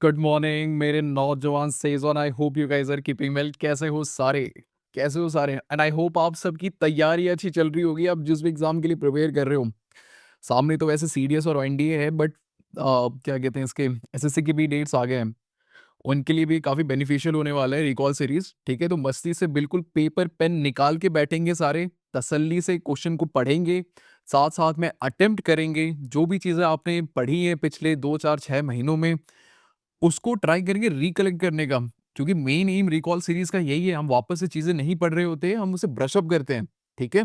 Good morning मेरे नौजवान सेजोन। I hope you guys are keeping well. कैसे हो सारे एंड आई होप आप सबकी तैयारी अच्छी चल रही होगी। आप जिस भी एग्जाम के लिए प्रिपेयर कर रहे हो, सामने तो वैसे सीडीएस और एनडीए है, बट क्या कहते हैं, इसके एसएससी की भी डेट्स आ गए हैं। उनके लिए भी काफ़ी बेनिफिशियल होने वाला है रिकॉल सीरीज। ठीक है, तो मस्ती से बिल्कुल पेपर पेन निकाल के बैठेंगे, सारे तसल्ली से क्वेश्चन को पढ़ेंगे, साथ साथ में अटेम्प्ट करेंगे। जो भी चीज़ें आपने पढ़ी है पिछले 2 4 6 महीनों में, उसको ट्राई करेंगे रिकलेक्ट करने का। क्योंकि मेन एम रिकॉल सीरीज का यही है, हम वापस से चीजें नहीं पढ़ रहे होते, हम उसे ब्रश अप करते हैं। ठीक है,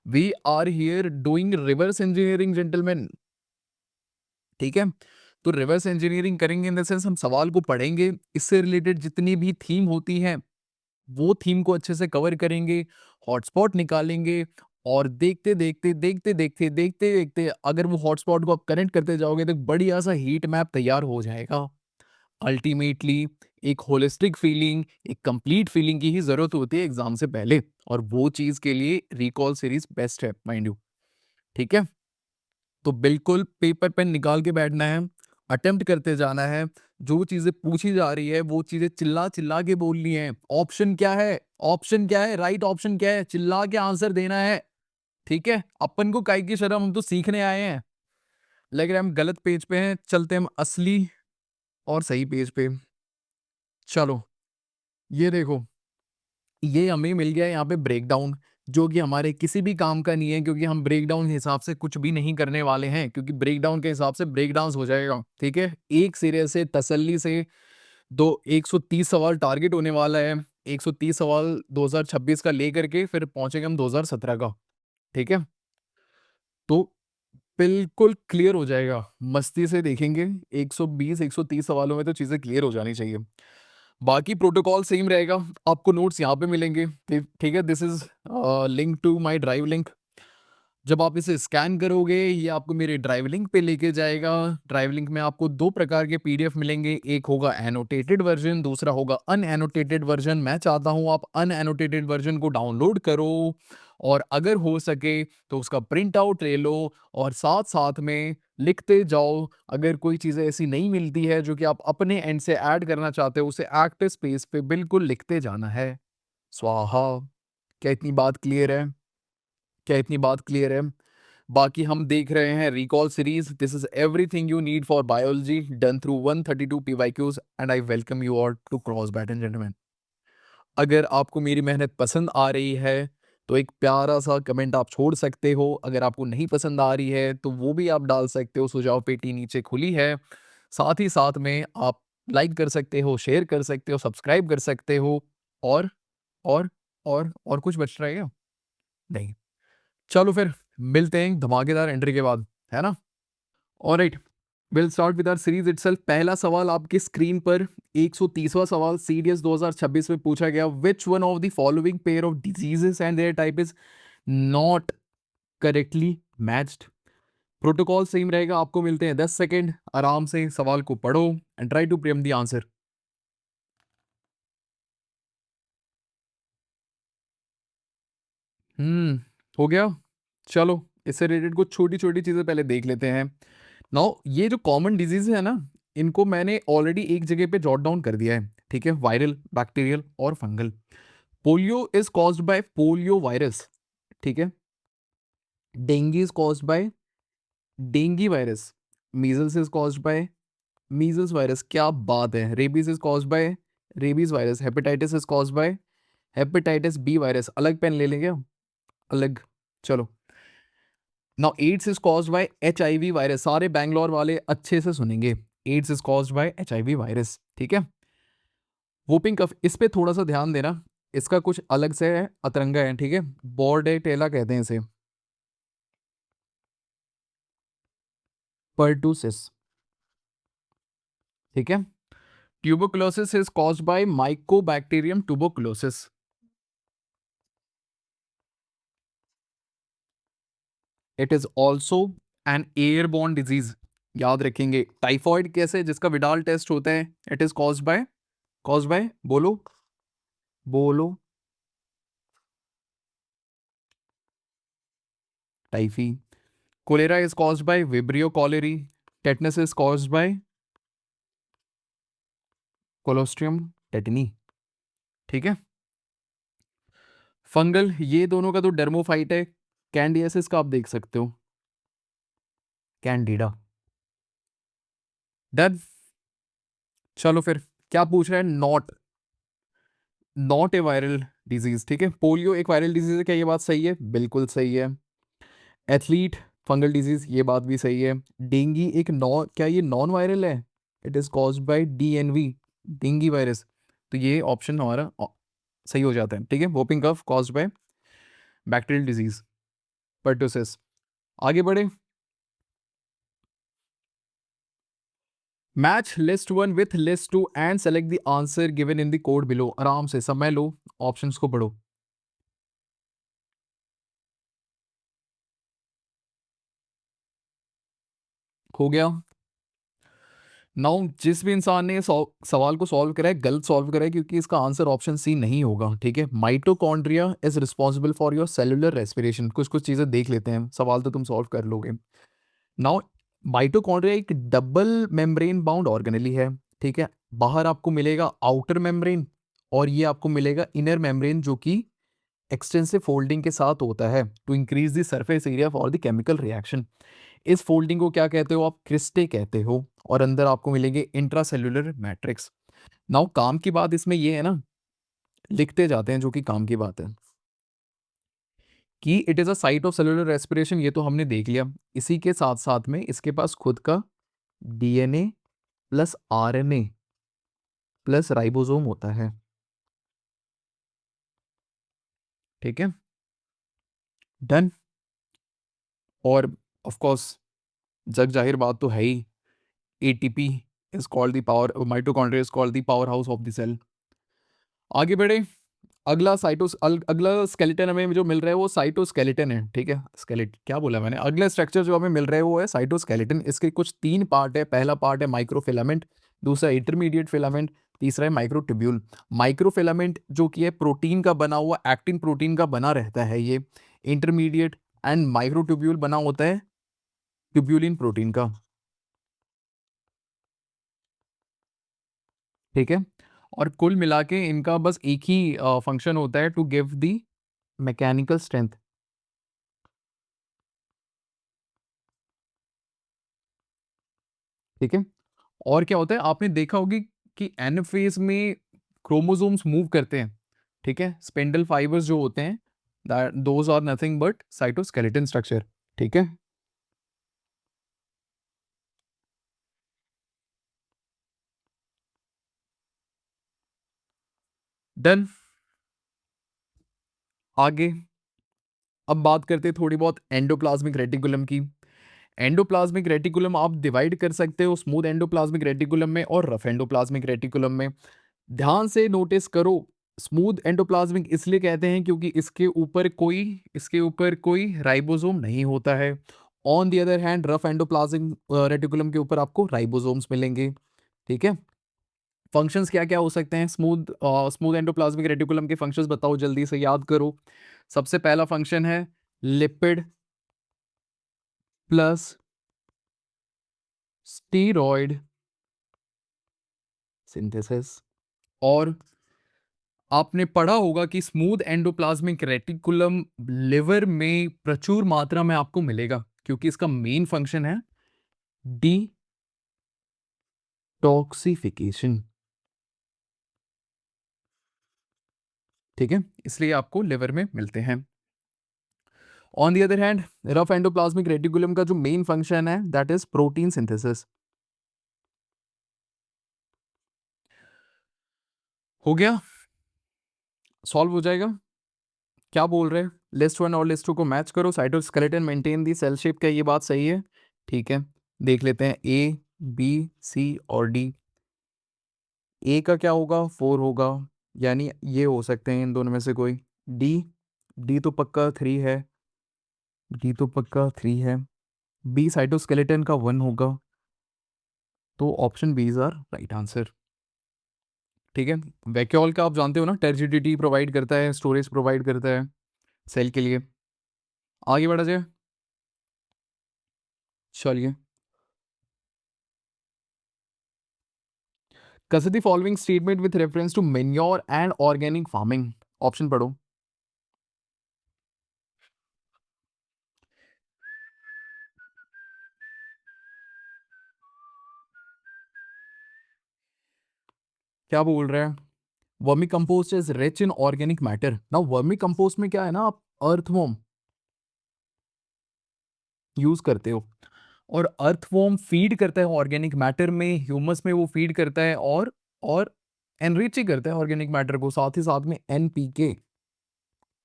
we are here doing reverse engineering gentleman. ठीक है, तो रिवर्स इंजीनियरिंग करेंगे इन द सेंस हम सवाल को पढ़ेंगे, इससे रिलेटेड जितनी भी थीम होती है वो थीम को अच्छे से कवर करेंगे, हॉटस्पॉट निकालेंगे, और देखते देखते अगर वो हॉटस्पॉट को आप कनेक्ट करते जाओगे तो एक बढ़िया सा हीट मैप तैयार हो जाएगा। अल्टीमेटली एक होलिस्टिक फीलिंग, एक कंप्लीट फीलिंग की ही जरूरत होती है एग्जाम से पहले, और वो चीज के लिए रिकॉल सीरीज बेस्ट है, माइंड यू। ठीक है, तो बिल्कुल पेपर पेन निकाल के बैठना है, अटेम्प्ट करते जाना है। जो चीजें पूछी जा रही है वो चीजें चिल्ला चिल्ला के बोलनी है। ऑप्शन क्या है, ऑप्शन क्या है, राइट ऑप्शन क्या है, चिल्ला के आंसर देना है। ठीक है, अपन को काहे की शर्म, हम तो सीखने आए हैं। लग रहा है हम गलत पेज पे हैं, चलते हम असली और सही पेज पे। चलो, ये देखो, ये हमें मिल गया यहाँ पे ब्रेकडाउन, जो कि हमारे किसी भी काम का नहीं है, क्योंकि हम ब्रेकडाउन के हिसाब से कुछ भी नहीं करने वाले हैं, क्योंकि ब्रेकडाउन के हिसाब से ब्रेकडाउन हो जाएगा। ठीक है, एक सिरे से तसल्ली से दो 130 सवाल टारगेट होने वाला है। 130 सवाल 2026 का लेकर के फिर पहुंचेंगे हम 2017 का। ठीक है, तो बिल्कुल क्लियर हो जाएगा, मस्ती से देखेंगे। 120 130 सवालों में तो चीजें क्लियर हो जानी चाहिए। बाकी प्रोटोकॉल सेम रहेगा, आपको नोट्स यहाँ पे मिलेंगे। ठीक है, this is link to my drive link. जब आप इसे स्कैन करोगे, ये आपको मेरे ड्राइव लिंक पे लेके जाएगा। ड्राइव लिंक में आपको दो प्रकार के पीडीएफ मिलेंगे, एक होगा एनोटेटेड वर्जन, दूसरा होगा अनएनोटेटेड वर्जन। मैं चाहता हूँ आप अनएनोटेटेड वर्जन को डाउनलोड करो, और अगर हो सके तो उसका प्रिंट आउट ले लो, और साथ साथ में लिखते जाओ। अगर कोई चीज़ें ऐसी नहीं मिलती है जो कि आप अपने एंड से ऐड करना चाहते हो, उसे एक्टिव स्पेस पे बिल्कुल लिखते जाना है। स्वाहा। क्या इतनी बात क्लियर है? क्या इतनी बात क्लियर है? बाकी हम देख रहे हैं recall series. This is everything you need for biology, done through 132 PYQs, and I welcome you all to cross batten gentleman. अगर आपको मेरी मेहनत पसंद आ रही है तो एक प्यारा सा कमेंट आप छोड़ सकते हो। अगर आपको नहीं पसंद आ रही है तो वो भी आप डाल सकते हो, सुझाव पेटी नीचे खुली है। साथ ही साथ में आप लाइक कर सकते हो, शेयर कर सकते हो, सब्सक्राइब कर सकते हो। और और और कुछ बच रहा है क्या? नहीं। चलो फिर मिलते हैं धमाकेदार एंट्री के बाद, है ना? Alright, will start with our series itself. पहला सवाल आपकी स्क्रीन पर, 130वां सवाल सीडीएस 2026 में पूछा गया। Which one of the following pair of diseases and their type is not correctly matched? Protocol same रहेगा, आपको मिलते हैं 10 सेकेंड, आराम से सवाल को पढ़ो and try to frame the answer. हो गया। चलो, इससे रिलेटेड कुछ छोटी छोटी चीजें पहले देख लेते हैं। नाउ, ये जो कॉमन डिजीज है ना, इनको मैंने ऑलरेडी एक जगह पे जॉट डाउन कर दिया है। ठीक है, वायरल, बैक्टीरियल और fungal. Polio is caused by polio virus. ठीक है, dengue is caused by dengue virus. Measles is caused by measles virus. क्या बात है! Rabies is caused by rabies virus. Hepatitis is caused by hepatitis B virus. अलग pen ले लेंगे, अलग। चलो, now AIDS is caused by HIV virus. सारे बैंगलोर वाले अच्छे से सुनेंगे, AIDS is caused by HIV virus. ठीक है, वोपिंग कफ, इस पे थोड़ा सा ध्यान देना, इसका कुछ अलग से है, अतरंगा है। ठीक है, बॉर्डेटेला कहते हैं इसे, पर्टूसिस। ठीक है, tuberculosis is caused bye Mycobacterium tuberculosis. It is also an airborne disease. याद रखेंगे, टाइफॉइड कैसे, जिसका विडाल टेस्ट होता है, इट इज कॉज्ड बाय बोलो, बोलो, typhi. Cholera is caused by vibrio cholerae. Tetanus is caused by clostridium tetani. ठीक है। फंगल, ये दोनों का तो डर्मोफाइट है। कैंडियासिस का आप देख सकते हो, कैंडिडा। डन। चलो फिर, क्या पूछ रहा है? Not a viral disease. ठीक है, पोलियो एक वायरल डिजीज है, क्या ये बात सही है? बिल्कुल सही है। एथलीट फंगल डिजीज, ये बात भी सही है। डेंगी एक नॉन, क्या ये नॉन वायरल है? It is caused bye DNV, dinghy virus. तो ये ऑप्शन हमारा सही हो जाता है। ठीक है, whooping cough caused by bacterial disease, pertussis. आगे बढ़े। Match list one with list two and select the answer given in the code below. आराम से समय लो, ऑप्शंस को पढ़ो। हो गया। नाउ जिस भी इंसान ने सवाल को सॉल्व करा है, गलत सॉल्व करा है, क्योंकि इसका आंसर ऑप्शन सी नहीं होगा। ठीक है, mitochondria is responsible for your cellular respiration. कुछ कुछ चीजें देख लेते हैं, सवाल तो तुम सॉल्व कर लोगे। नाउ माइटोकॉन्ड्रिया एक डबल मेम्ब्रेन बाउंड ऑर्गेनेली है। ठीक है, बाहर आपको मिलेगा आउटर मेम्ब्रेन, और ये आपको मिलेगा इनर मेम्ब्रेन, जो कि एक्सटेंसिव फोल्डिंग के साथ होता है to increase the surface area for the chemical reaction. इस फोल्डिंग को क्या कहते हो आप? क्रिस्टे कहते हो। और अंदर आपको मिलेंगे इंट्रासेल्युलर मैट्रिक्स। नाउ काम की बात इसमें ये है ना, लिखते जाते हैं, जो कि काम की बात है कि it is a site of cellular respiration, ये तो हमने देख लिया। इसी के साथ साथ में इसके पास खुद का DNA plus RNA plus ribosome होता है। ठीक है, डन। और ऑफ कोर्स जग जाहिर बात तो है ही, ATP is called the power, mitochondria is called the power house of the cell. आगे बढ़े। अगला स्केलेटन हमें जो मिल रहा है वो साइटोस्केलेटन है। ठीक है, स्केलेट क्या बोला मैंने? अगला स्ट्रक्चर जो हमें मिल रहा है वो है साइटोस्केलेटन। इसके कुछ तीन पार्ट है। पहला पार्ट है माइक्रोफिलामेंट, दूसरा इंटरमीडिएट फिलामेंट, तीसरा है माइक्रोट्यूब्यूल। माइक्रोफिलामेंट जो कि है प्रोटीन का बना हुआ, एक्टिन प्रोटीन का बना रहता है ये। इंटरमीडिएट एंड माइक्रोट्यूब्यूल बना होता है ट्यूब्यूलिन प्रोटीन का। ठीक है, और कुल मिला के इनका बस एक ही फंक्शन होता है, to give the mechanical strength. ठीक है, और क्या होता है आपने देखा होगी कि एनाफेज में क्रोमोसोम्स मूव करते हैं। ठीक है, स्पिंडल फाइबर्स जो होते हैं, those are nothing but cytoskeleton structure. ठीक है, डन। आगे अब बात करते हैं थोड़ी बहुत एंडोप्लाज्मिक रेटिकुलम की। एंडोप्लाज्मिक रेटिकुलम आप डिवाइड कर सकते हो स्मूथ एंडोप्लाज्मिक रेटिकुलम में और रफ एंडोप्लाज्मिक रेटिकुलम में। ध्यान से नोटिस करो, स्मूथ एंडोप्लाज्मिक इसलिए कहते हैं क्योंकि इसके ऊपर कोई राइबोसोम नहीं होता है। On the other hand rough endoplasmic reticulum के ऊपर आपको राइबोसोम्स मिलेंगे। ठीक है, फंक्शंस क्या क्या हो सकते हैं? स्मूथ एंडोप्लाज्मिक रेटिकुलम के फंक्शंस बताओ, जल्दी से याद करो। सबसे पहला फंक्शन है लिपिड प्लस स्टीरॉयड सिंथेसिस। और आपने पढ़ा होगा कि स्मूथ एंडोप्लाज्मिक रेटिकुलम लिवर में प्रचुर मात्रा में आपको मिलेगा, क्योंकि इसका मेन फंक्शन है डिटॉक्सिफिकेशन। ठीक है, इसलिए आपको लिवर में मिलते हैं। On the other hand rough endoplasmic reticulum का जो मेन फंक्शन है दैट इज प्रोटीन सिंथेसिस। हो गया, सॉल्व हो जाएगा। क्या बोल रहे हैं? लिस्ट वन और लिस्ट टू को मैच करो, cytoskeleton maintain the cell shape, क्या ये बात सही है? ठीक है, देख लेते हैं। ए, बी, सी और डी। ए का क्या होगा? 4 होगा, यानी ये हो सकते हैं इन दोनों में से कोई। डी, डी तो पक्का 3 है, डी तो पक्का 3 है। बी साइटोस्केलेटन का 1 होगा, तो option B is our right answer. ठीक है, वैक्यूल का आप जानते हो ना, टर्जिडिटी प्रोवाइड करता है, स्टोरेज प्रोवाइड करता है सेल के लिए। आगे बढ़ा जाए, चलिए। Consider the following statement with reference to manure and organic farming. Option पढ़ो। क्या बोल रहे हैं? Vermicompost is rich in organic matter. Now vermicompost में क्या है ना, आप अर्थवॉर्म यूज करते हो, और अर्थवॉर्म फीड करता है ऑर्गेनिक मैटर में, ह्यूमस में वो फीड करता है, और एनरिच ही करता है ऑर्गेनिक मैटर को। साथ ही साथ में एनपीके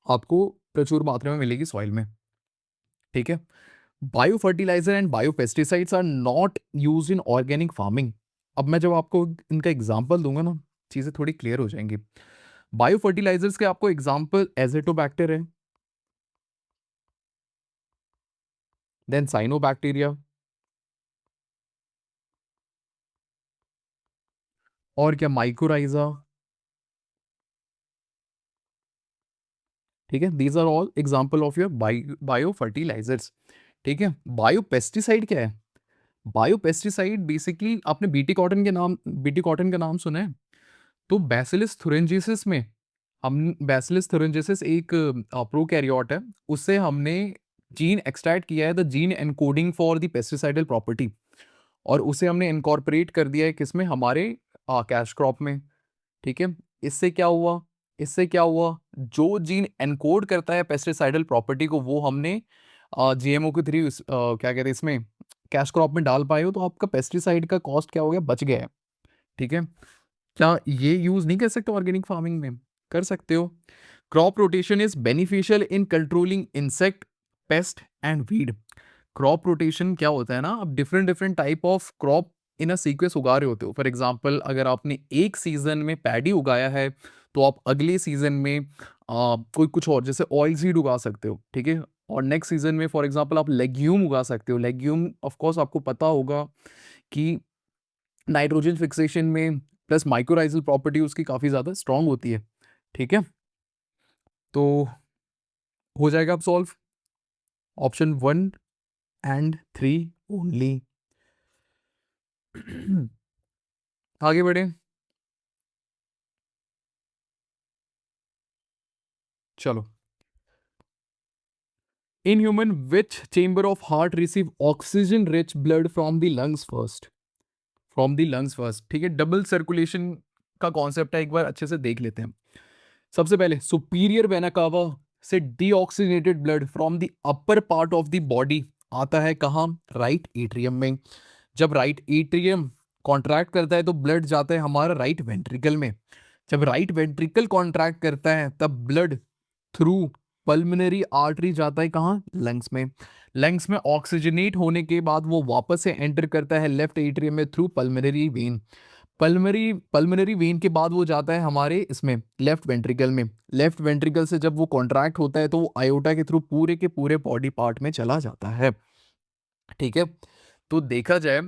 आपको प्रचुर मात्रा में मिलेगी सॉइल में। ठीक है। Bio fertiliser and bio pesticides are not use in organic farming. अब मैं जब आपको इनका एग्जाम्पल दूंगा ना, चीजें थोड़ी क्लियर हो जाएंगी। बायो फर्टिलाइजर्स के आपको एग्जाम्पल एजेटोबैक्टर है, देन साइनोबैक्टीरिया, और क्या माइक्रोराइजा। ठीक है, these are all example of your bio fertilisers. ठीक है। बायो पेस्टिसाइड क्या है? बायो पेस्टिसाइड बेसिकली, आपने बीटी कॉटन का नाम सुना है? तो बैसिलस थुरिंजिसिस में, हम बैसिलस थुरिंजिसिस एक प्रोकैरियोट है, उससे हमने जीन एक्सट्रैक्ट किया है, the gene encoding for the pesticidal property, और उसे हमने इनकॉर्पोरेट कर दिया है किसमें, हमारे कैश क्रॉप में। ठीक है। इससे क्या हुआ? इससे क्या हुआ, जो जीन एनकोड करता है पेस्टिसाइडल प्रॉपर्टी को, वो हमने जीएमओ के थ्रू क्या कहते हैं इसमें, कैश क्रॉप में डाल पाए हो, तो आपका पेस्टिसाइड का कॉस्ट क्या हो गया, बच गया है। ठीक है। क्या ये यूज नहीं कर सकते ऑर्गेनिक फार्मिंग में? कर सकते हो। Crop rotation is beneficial in controlling insect, paste and weed. Crop rotation क्या होता है ना, आप different different type of crop in a sequence उगा रहे होते हो। फॉर एग्जांपल, अगर आपने एक सीजन में पैडी उगाया है, तो आप अगले सीजन में कोई कुछ और, जैसे ऑयल सीड उगा सकते हो। ठीक है। और नेक्स्ट सीजन में फॉर एग्जांपल आप लेग्यूम उगा सकते हो। लेग्यूम ऑफ कोर्स आपको पता होगा कि नाइट्रोजन फिक्सेशन में प्लस माइक्रोराइजल प्रॉपर्टी उसकी काफ़ी ज़्यादा स्ट्रांग होती है। ठीक है। तो हो जाएगा अब सॉल्व, ऑप्शन 1 और 3 ओनली। आगे बढ़े। चलो। इन human which chamber of heart receive oxygen rich blood from the lungs first? From the lungs first. ठीक है। डबल सर्कुलेशन का कॉन्सेप्ट है, एक बार अच्छे से देख लेते हैं। सबसे पहले सुपीरियर वेना कावा से deoxygenated blood from the upper part of the body आता है कहाँ? राइट एट्रियम में। जब राइट एट्रियम कॉन्ट्रैक्ट करता है, तो ब्लड जाता है हमारा राइट वेंट्रिकल में। जब राइट वेंट्रिकल कॉन्ट्रैक्ट करता है, तब ब्लड थ्रू पल्मोनरी आर्टरी जाता है कहाँ? लंग्स में। लंग्स में ऑक्सीजनेट होने के बाद वो वापस से एंटर करता है लेफ्ट एट्रियम में through pulmonary vein. Pulmonary vein के बाद वो जाता है हमारे इसमें लेफ्ट वेंट्रिकल में। लेफ्ट वेंट्रिकल से जब वो कॉन्ट्रैक्ट होता है, तो वो आयोटा के थ्रू पूरे के पूरे बॉडी पार्ट में चला जाता है। ठीक है। तो देखा जाए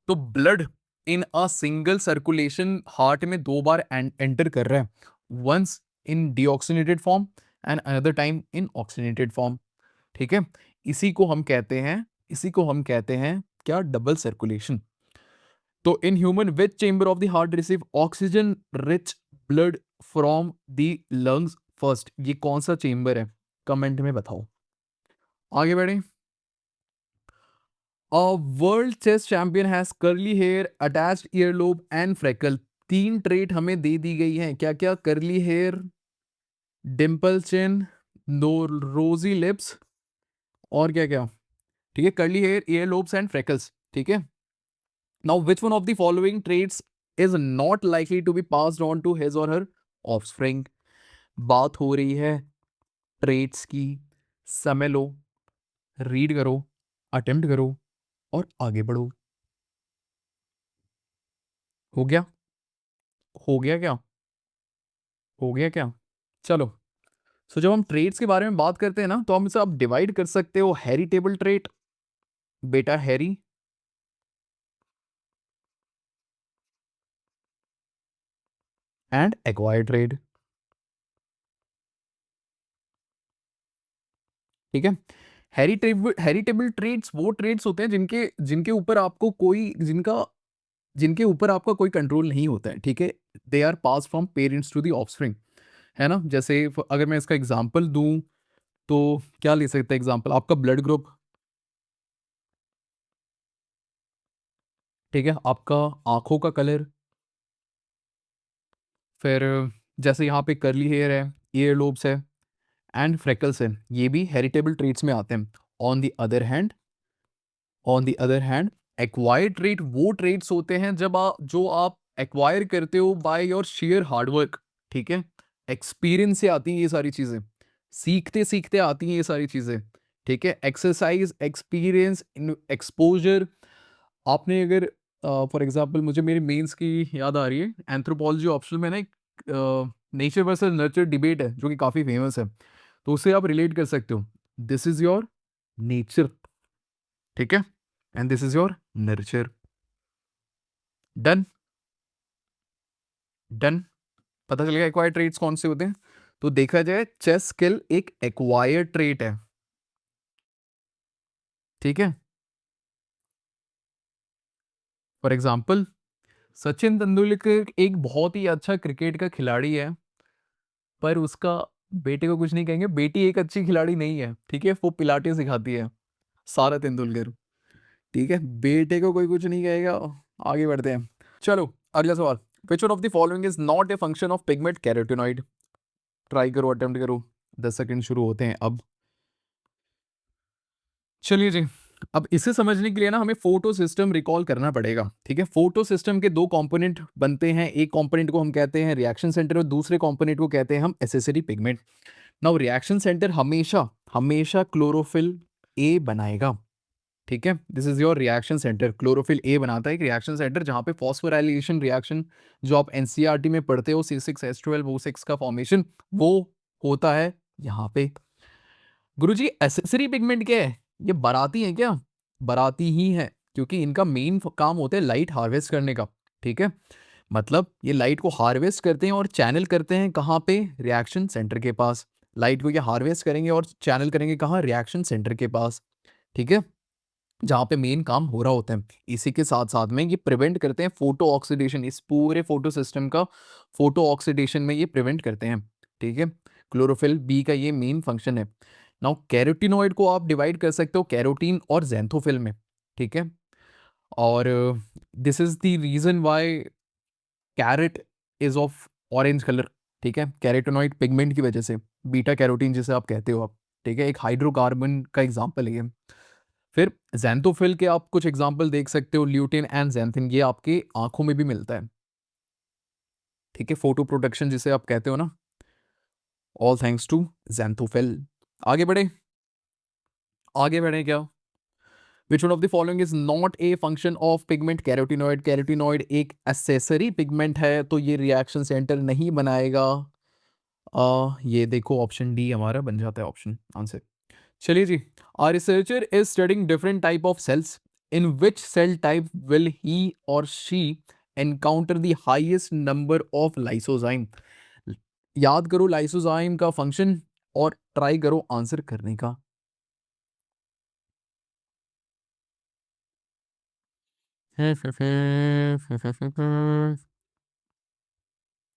तो blood in a single circulation heart में दो बार एंटर कर रहा है, once in deoxygenated form and another time in oxygenated form. ठीक है। इसी को हम कहते हैं क्या? Double circulation. तो in human which chamber of the heart receive oxygen rich blood from the lungs first? ये कौन सा चेंबर है? कमेंट में बताओ। आगे बढ़े। A world chess champion has curly hair, attached earlobe and freckle. तीन ट्रेट हमें दे दी गई हैं, क्या क्या? Curly hair, dimple chin, no rosy lips, और क्या क्या? ठीक है। Curly hair, ear lobes and freckles. ठीक है। Now which one of the following traits is not likely to be passed on to his or her offspring? बात हो रही है ट्रेट्स की। समय लो, रीड करो, अटेम्प्ट करो, और आगे बढ़ो। हो गया? हो गया क्या? हो गया क्या? चलो। सो जब हम ट्रेड्स के बारे में बात करते हैं ना, तो हम इसे आप डिवाइड कर सकते हो, हेरिटेबल ट्रेट, बेटा हैरी, एंड एक्वायर्ड ट्रेड। ठीक है। हेरिटेबल ट्रेड्स वो ट्रेड्स होते हैं जिनके जिनके ऊपर आपको कोई जिनका जिनके ऊपर आपका कोई कंट्रोल नहीं होता है, ठीक है? They are pass from parents to the offspring, है ना? जैसे अगर मैं इसका एग्जांपल दूं, तो क्या ले सकते हैं एग्जांपल? आपका ब्लड ग्रुप, ठीक है? आपका आंखों का कलर, फिर जैसे यहाँ पे कर्ली हेयर है, ईयर लोब्स है एंड फ्रेकल्स है, ये भी हेरिटेबल ट्रेट्स में आते हैं। On the other hand, acquired trait वो ट्रेट्स होते हैं जब जो आप एक्वायर करते हो बाय योर शेयर हार्डवर्क, ठीक है? एक्सपीरियंस से आती हैं ये सारी चीजें, सीखते सीखते आती हैं ये सारी चीजें, ठीक है? Exercise, experience, exposure. आपने अगर फॉर एग्जांपल, मुझे मेरी मेंस की याद आ रही है, एंथ्रोपोलॉजी ऑप्शनल में ना एक नेचर वर्सेस नर्चर डिबेट है जो कि काफ़ी फेमस है, तो उससे आप रिलेट कर सकते हो। दिस इज योर नेचर, ठीक है? And this is your nurture. Done, done. पता चल गया एक्वायर्ड ट्रेट्स कौन से होते हैं? तो देखा जाए, चेस स्किल एक एक्वायर्ड ट्रेट है, ठीक है? फॉर एग्जाम्पल, सचिन तेंदुलकर एक बहुत ही अच्छा क्रिकेट का खिलाड़ी है, पर उसका बेटे को कुछ नहीं कहेंगे, बेटी एक अच्छी खिलाड़ी नहीं है, ठीक है? वो पिलाटे सिखाती है, सारा तेंदुलकर, ठीक है? बेटे को कोई कुछ नहीं कहेगा। आगे बढ़ते हैं, चलो अगला सवाल। विच one of the following is not a function of pigment carotenoid? Try करो, अटेम्प्ट करो। 10 सेकंड शुरू होते हैं अब। चलिए जी, अब इसे समझने के लिए ना हमें फोटो सिस्टम रिकॉल करना पड़ेगा, ठीक है? फोटो सिस्टम के दो कंपोनेंट बनते हैं, एक कंपोनेंट को हम कहते हैं रिएक्शन सेंटर और दूसरे कंपोनेंट को कहते हैं हम accessory pigment. Now reaction centre हमेशा हमेशा क्लोरोफिल ए बनाएगा, ठीक है? This is your reaction centre, chlorophyll A बनाता है एक रिएक्शन सेंटर, जहां पे फॉस्फोराइलेशन रिएक्शन जो आप एनसीईआरटी में पढ़ते हो, C6H12O6 का फॉर्मेशन, वो होता है यहाँ पे। गुरुजी एसेसरी पिगमेंट क्या है? ये बाराती है क्या? बाराती ही है, क्योंकि इनका मेन काम होता है लाइट हार्वेस्ट करने का, ठीक है? मतलब ये लाइट को हार्वेस्ट करते हैं और चैनल करते हैं कहाँ पे? रिएक्शन सेंटर के पास। लाइट को ये हार्वेस्ट करेंगे और चैनल करेंगे कहाँ? रिएक्शन सेंटर के पास, ठीक है? जहाँ पे मेन काम हो रहा होता है। इसी के साथ साथ में ये प्रिवेंट करते हैं फोटो ऑक्सीडेशन, इस पूरे फोटो सिस्टम का फोटो ऑक्सीडेशन में ये प्रिवेंट करते हैं, ठीक है? क्लोरोफिल बी का ये मेन फंक्शन है। नाउ कैरोटिनॉइड को आप डिवाइड कर सकते हो कैरोटीन और ज़ैंथोफिल में, ठीक है? और this is the reason why carrot is of orange colour, ठीक है? कैरोटिनॉइड पिगमेंट की वजह से, बीटा कैरोटीन जिसे आप कहते हो आप, ठीक है? एक हाइड्रोकार्बन का एग्जांपल है ये। फिर ज़ैंथोफिल के आप कुछ एग्जांपल देख सकते हो, ल्यूटिन एंड ज़ैंथिन, ये आपके आंखों में भी मिलता है, ठीक है? फोटो प्रोटेक्शन जिसे आप कहते हो ना, ऑल थैंक्स टू ज़ैंथोफिल। आगे बढ़े, आगे बढ़े क्या? विच one of the following is not a function of pigment carotenoid? Carotenoid एक एसेसरी पिगमेंट है, तो ये रिएक्शन सेंटर नहीं बनाएगा। ये देखो ऑप्शन डी हमारा बन जाता है ऑप्शन आंसर। चलिए जी, a researcher is studying different type of cells, in which cell type will he or she encounter the highest number of lysozyme? याद करो लाइसोजाइम का फंक्शन और ट्राई करो आंसर करने का।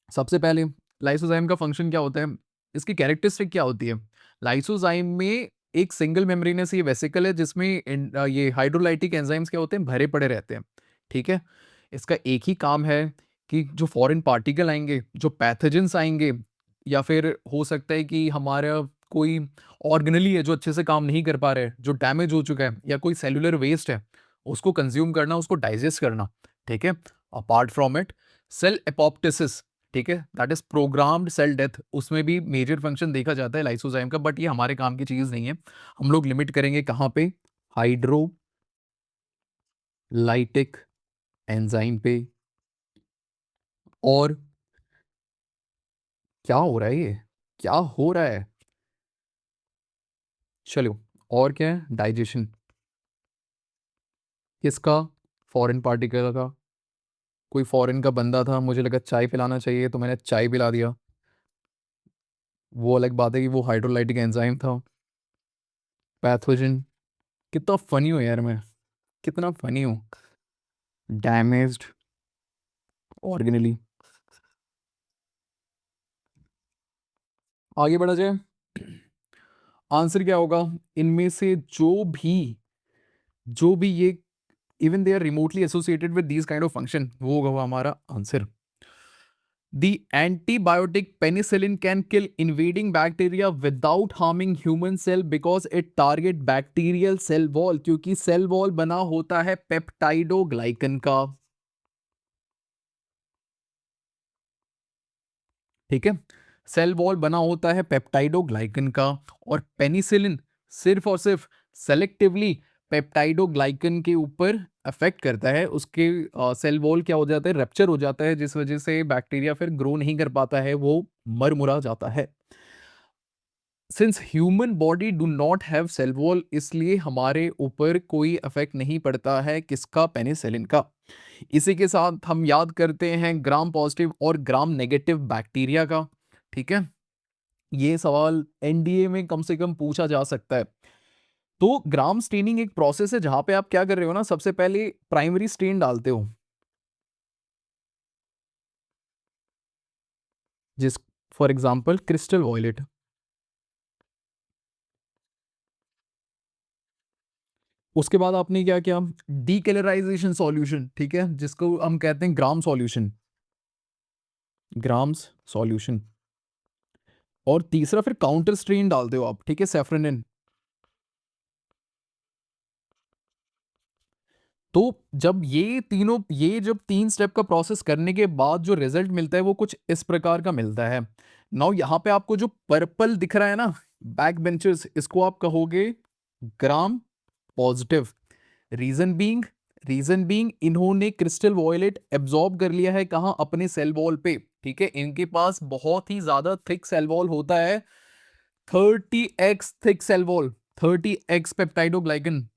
सबसे पहले, लाइसोजाइम का फंक्शन क्या होता है? इसकी कैरेक्टरिस्टिक क्या होती है? लाइसोजाइम में एक सिंगल मेम्ब्रेनस ये वेसिकल है, जिसमें ये हाइड्रोलाइटिक एंजाइम्स क्या होते हैं? भरे पड़े रहते हैं, ठीक है? इसका एक ही काम है कि जो फॉरेन पार्टिकल आएंगे, जो पैथोजेंस आएंगे, या फिर हो सकता है कि हमारा कोई ऑर्गेनली है जो अच्छे से काम नहीं कर पा रहे, जो डैमेज हो चुका है, या कोई सेलुलर वेस्ट है, उसको कंज्यूम करना, उसको डाइजेस्ट करना, ठीक है? Apart from it, cell apoptosis, ठीक है? That is programmed cell death, उसमें भी मेजर फंक्शन देखा जाता है लाइसोजाइम का, बट ये हमारे काम की चीज नहीं है। हम लोग लिमिट करेंगे कहाँ पे? हाइड्रोलाइटिक एंजाइम पे। और क्या हो रहा है ये? क्या हो रहा है? चलो, और क्या है? डाइजेशन किसका? फॉरेन पार्टिकल का। कोई फॉरेन का बंदा था, मुझे लगा चाय पिलाना चाहिए, तो मैंने चाय पिला दिया। वो अलग बात है कि वो हाइड्रोलाइटिक एंजाइम था। पैथोजन, कितना फनी हूँ यार मैं, कितना फनी हूँ। Damaged organelle. आगे बढ़ा जाए, आंसर क्या होगा? इनमें से जो भी ये even they are remotely associated with these kind of function, वो होगा हमारा आंसर। The antibiotic penicillin can kill invading bacteria without harming human cell because it target bacterial cell wall, क्योंकि सेल वॉल बना होता है पेप्टाइडोग्लाइकन का। ठीक है, सेल वॉल बना होता है पेप्टाइडोग्लाइकन का, और पेनिसिलिन सिर्फ और सिर्फ सेलेक्टिवली पेप्टाइडोग्लाइकन के ऊपर अफेक्ट करता है। उसके सेल वॉल क्या हो जाता है, रप्चर हो जाता है, जिस वजह से बैक्टीरिया फिर ग्रो नहीं कर पाता है, वो मर मुरा जाता है। Since human body do not have cell wall, इसलिए हमारे ऊपर कोई इफेक्ट नहीं पड़ता है किसका, पेनिसिलिन का। इसी के साथ हम याद करते हैं ग्राम पॉजिटिव और ग्राम नेगेटिव बैक्टीरिया का। ठीक है, ये सवाल एनडीए में कम से कम पूछा जा सकता है। तो ग्राम स्टेनिंग एक प्रोसेस है जहां पे आप क्या कर रहे हो ना, सबसे पहले प्राइमरी स्टेन डालते हो, जिस फॉर एग्जांपल क्रिस्टल वॉयलेट। उसके बाद आपने क्या किया, डीकलराइजेशन सॉल्यूशन, ठीक है, जिसको हम कहते हैं ग्राम सॉल्यूशन, ग्राम्स सॉल्यूशन। और तीसरा फिर काउंटर स्ट्रेन डालते हो आप, ठीक है, सेफ्रोनिन। तो जब जब 3 स्टेप का प्रोसेस करने के बाद जो रिजल्ट मिलता है वो कुछ इस प्रकार का मिलता है। नाउ यहाँ पे आपको जो पर्पल दिख रहा है ना, बैक बेंचेस, इसको आप कहोगे gram positive. Reason being reason being इन्होंने क्रिस्टल वॉयलेट एब्जॉर्ब कर लिया है कहाँ, अपने सेल वॉल पे। ठीक है, इनके पास बहुत ही ज्यादा थिक सेल वॉल होता है, 30x thick cell wall, 30x peptidoglycan,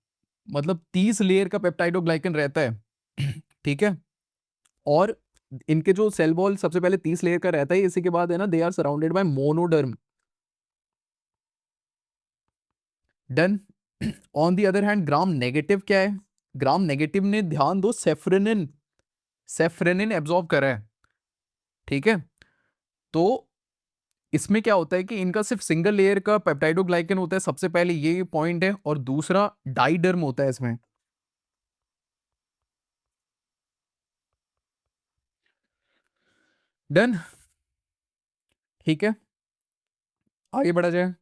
मतलब 30 लेयर का पेप्टाइडोग्लाइकन रहता है। ठीक है, और इनके जो सेल वॉल सबसे पहले 30 लेयर का रहता है, इसी के बाद है ना, they are surrounded by monoderm. Done. On the other hand gram negative क्या है, ग्राम नेगेटिव ने, ध्यान दो, सेफ्रेनिन एब्जॉर्ब करा है। ठीक है, तो इसमें क्या होता है कि इनका सिर्फ सिंगल लेयर का पेप्टाइडोग्लाइकन होता है, सबसे पहले ये पॉइंट है, और दूसरा डाइडर्म होता है इसमें। डन। ठीक है, आगे बढ़ा जाए।